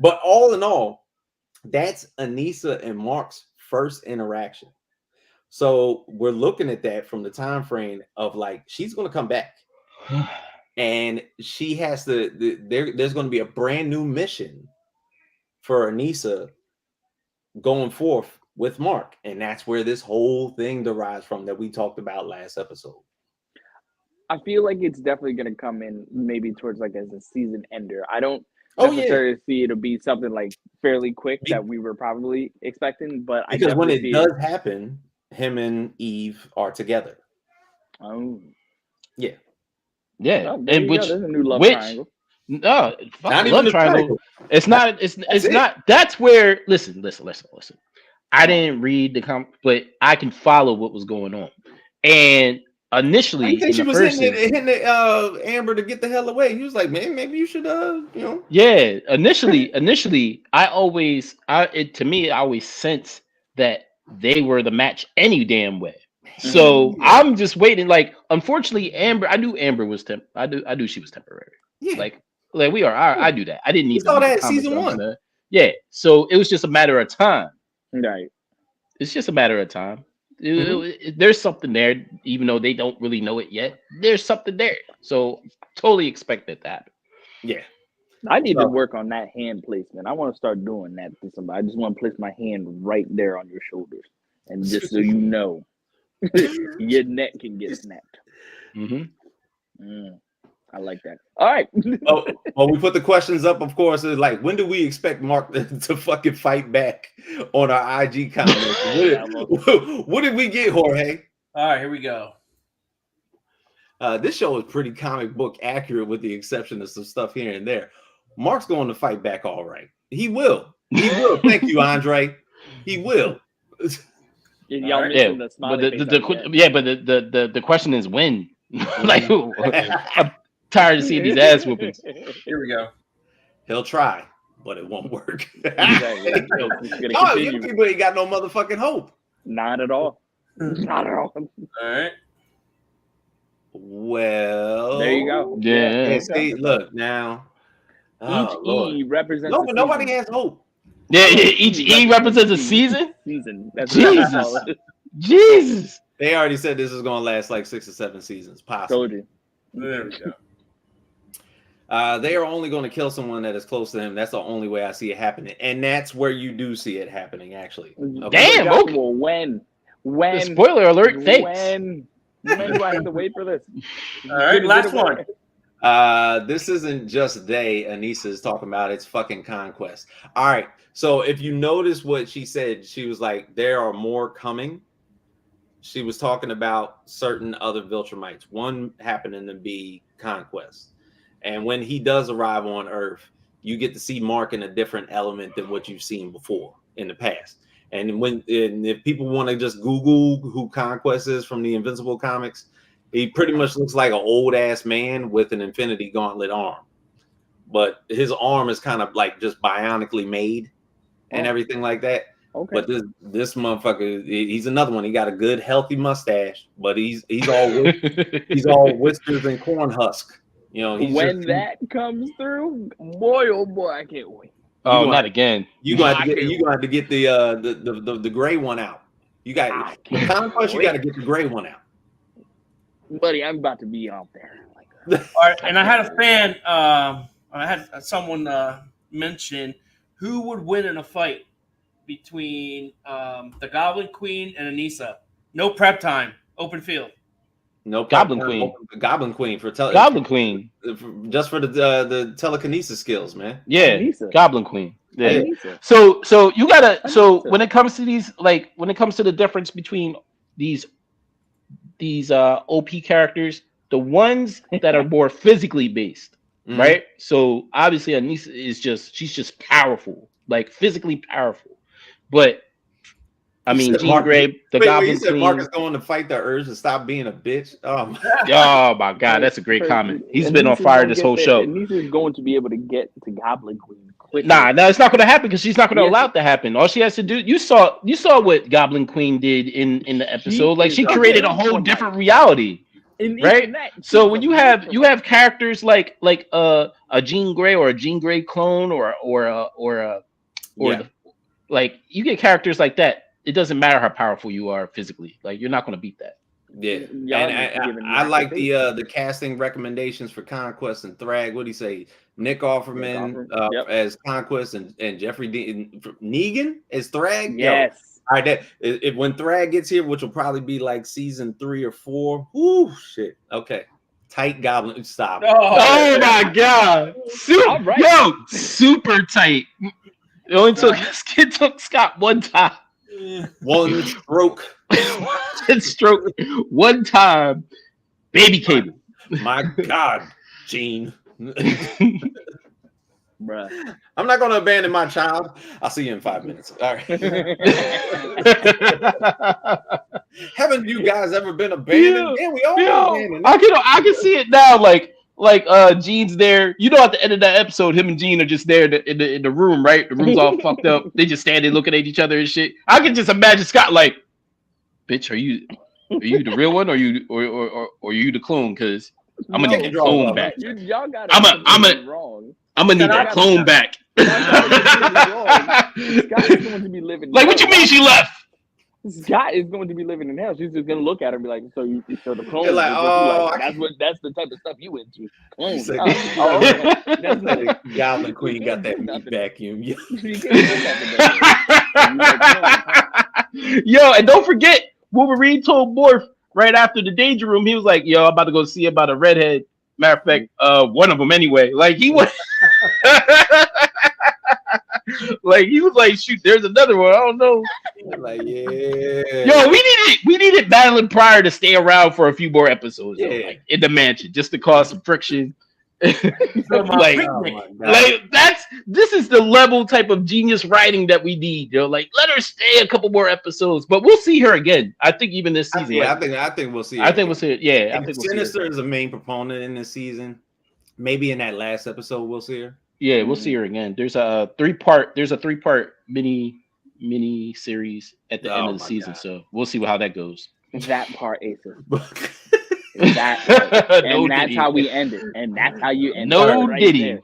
But all in all, that's Anissa and Mark's first interaction. So we're looking at that from the time frame of like she's going to come back. And she has to. There's going to be a brand new mission for Anissa going forth with Mark, and that's where this whole thing derives from that we talked about last episode. I feel like it's definitely going to come in maybe towards like as a season ender. I don't necessarily see it to be something like fairly quick that we were probably expecting, but because when it does happen, him and Eve are together. Oh, yeah. Yeah, oh, and there's a new love triangle. No, not even love triangle. It's not. It's not. That's where. Listen. I didn't read the but I can follow what was going on. And initially, she was hitting Amber to get the hell away. He was like, "Man, maybe you should, Yeah. Initially, I always sense that they were the match any damn way. So I'm just waiting. Like, unfortunately, Amber. I knew Amber was I knew she was temporary. Yeah. Like we are. I do that. I didn't need to saw that season 1. Yeah. So it was just a matter of time. Right. It's just a matter of time. There's something there, even though they don't really know it yet. There's something there. So totally expect it to happen. Yeah. I need to work on that hand placement. I want to start doing that to somebody. I just want to place my hand right there on your shoulders, and just so you know. Your neck can get snapped. I like that. All right. Well, we put the questions up, of course. It's like, when do we expect Mark to fucking fight back on our IG comments? What did we get, Jorge? All right, here we go. This show is pretty comic book accurate with the exception of some stuff here and there. Mark's going to fight back all right. He will. He will. Thank you, Andre. He will. Y'all Right. missing the smiley face but the question is when. Like, I'm tired of seeing these ass whoopings. Here we go. He'll try, but it won't work. Exactly. Oh, you people ain't got no motherfucking hope. Not at all. Not at all. All right. Well, There you go. Yeah. See, look now. Each E represents. No, but nobody has hope. Yeah, each E represents a season. That's Jesus. what I call it. Jesus. They already said this is going to last like 6 or 7 seasons, possibly. Told you. There we go. They are only going to kill someone that is close to him. That's the only way I see it happening, and that's where you do see it happening. Actually, Damn. Okay. Well, when? Spoiler alert. Thanks. When do I have to wait for this? All right, last one. This isn't just Anissa is talking about. It's fucking Conquest. All right. So if you notice what she said, she was like, there are more coming. She was talking about certain other Viltrimites. One happening to be Conquest. And when he does arrive on Earth, you get to see Mark in a different element than what you've seen before in the past. And if people want to just Google who Conquest is from the Invincible comics, he pretty much looks like an old ass man with an Infinity Gauntlet arm. But his arm is kind of like just bionically made and everything like that. Okay. But this motherfucker, he's another one. He got a good healthy mustache, but he's all whiskers and corn husk. You know, when that comes through, boy, oh boy, I can't wait. Oh, not again. You gonna have to get the gray one out. You got Conquest. You got to get the gray one out, buddy. I'm about to be out there. All right, and I had a fan. I had someone mention who would win in a fight between the Goblin Queen and Anissa. No prep time, open field. No Goblin Queen. Goblin Queen for Goblin Queen. Just for the telekinesis skills, man. Yeah, Anissa. Goblin Queen. Yeah. Anissa. So you gotta. So when it comes to these, like when it comes to the difference between these OP characters, the ones that are more physically based, right? So obviously Anissa she's just powerful, like physically powerful, but. I mean, Jean Grey, the Goblin you said Queen. Mark is going to fight the urge to stop being a bitch. Oh my God, that's a great comment. He's been on fire this whole show. Anissa's going to be able to get to Goblin Queen quickly. Nah, it's not going to happen because she's not going to allow it to happen. All she has to do, you saw what Goblin Queen did in the episode. She created a whole different reality, right? So when you have characters like a Jean Grey or a Jean Grey clone like you get characters like that. It doesn't matter how powerful you are physically. Like you're not going to beat that. Yeah, and I like the casting recommendations for Conquest and Thrag. What do you say? Nick Offerman as Conquest and Jeffrey Negan as Thrag. Yes. All right. When Thrag gets here, which will probably be like season 3 or 4. Whoo, shit. Okay. Tight Goblin. Stop. Oh my God. Super tight. It only took Scott one time. One stroke. One time. Baby cable. My God, Gene. Bruh. I'm not going to abandon my child. I'll see you in 5 minutes. All right. Haven't you guys ever been abandoned? Yeah, we all abandoned. I can see it now. Like Gene's there. You know, at the end of that episode, him and Gene are just there in the room, right? The room's all fucked up. They just standing looking at each other and shit. I can just imagine Scott like, bitch, are you the real one or you the clone? Because I'm gonna need the clone back. Y'all got wrong. I'm gonna need that clone back. Scott is going to be living. Like, what you mean she left? Scott is going to be living in hell. She's just gonna look at her and be like, "So the clone? You're like, that's the type of stuff you into." Clone. That's like Goblin Queen got that meat vacuum. Yo, and don't forget, Wolverine told Morph right after the Danger Room. He was like, "Yo, I'm about to go see about a redhead." Matter of fact, one of them anyway. Like he was. Like he was like, shoot, there's another one. I don't know. Like, yeah. Yo, we needed Madelyne Pryor to stay around for a few more episodes, though, like, in the mansion, just to cause some friction. like this is the level type of genius writing that we need, yo. Like, let her stay a couple more episodes, but we'll see her again. I think even this season. I think we'll see her. I think we'll see it. Yeah, I think Sinister is a main proponent in this season. Maybe in that last episode we'll see her. Yeah, we'll see her again. There's a three-part mini series at the end of the season, so we'll see how that goes. That part, Asa. That's how we end it. And that's how you end it. Right Diddy.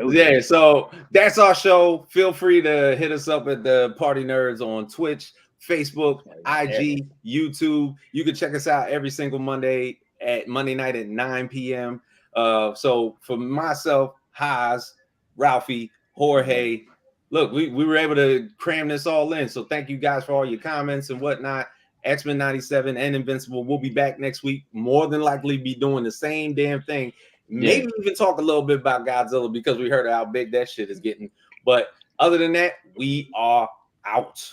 Yeah, so that's our show. Feel free to hit us up at the Party Nerds on Twitch, Facebook, IG, YouTube. You can check us out every single Monday night at 9 p.m. So for myself, Haas, Ralphie, Jorge, look, we were able to cram this all in. So thank you guys for all your comments and whatnot. X-Men 97 and Invincible. We'll be back next week. More than likely be doing the same damn thing. Maybe even talk a little bit about Godzilla because we heard how big that shit is getting. But other than that, we are out.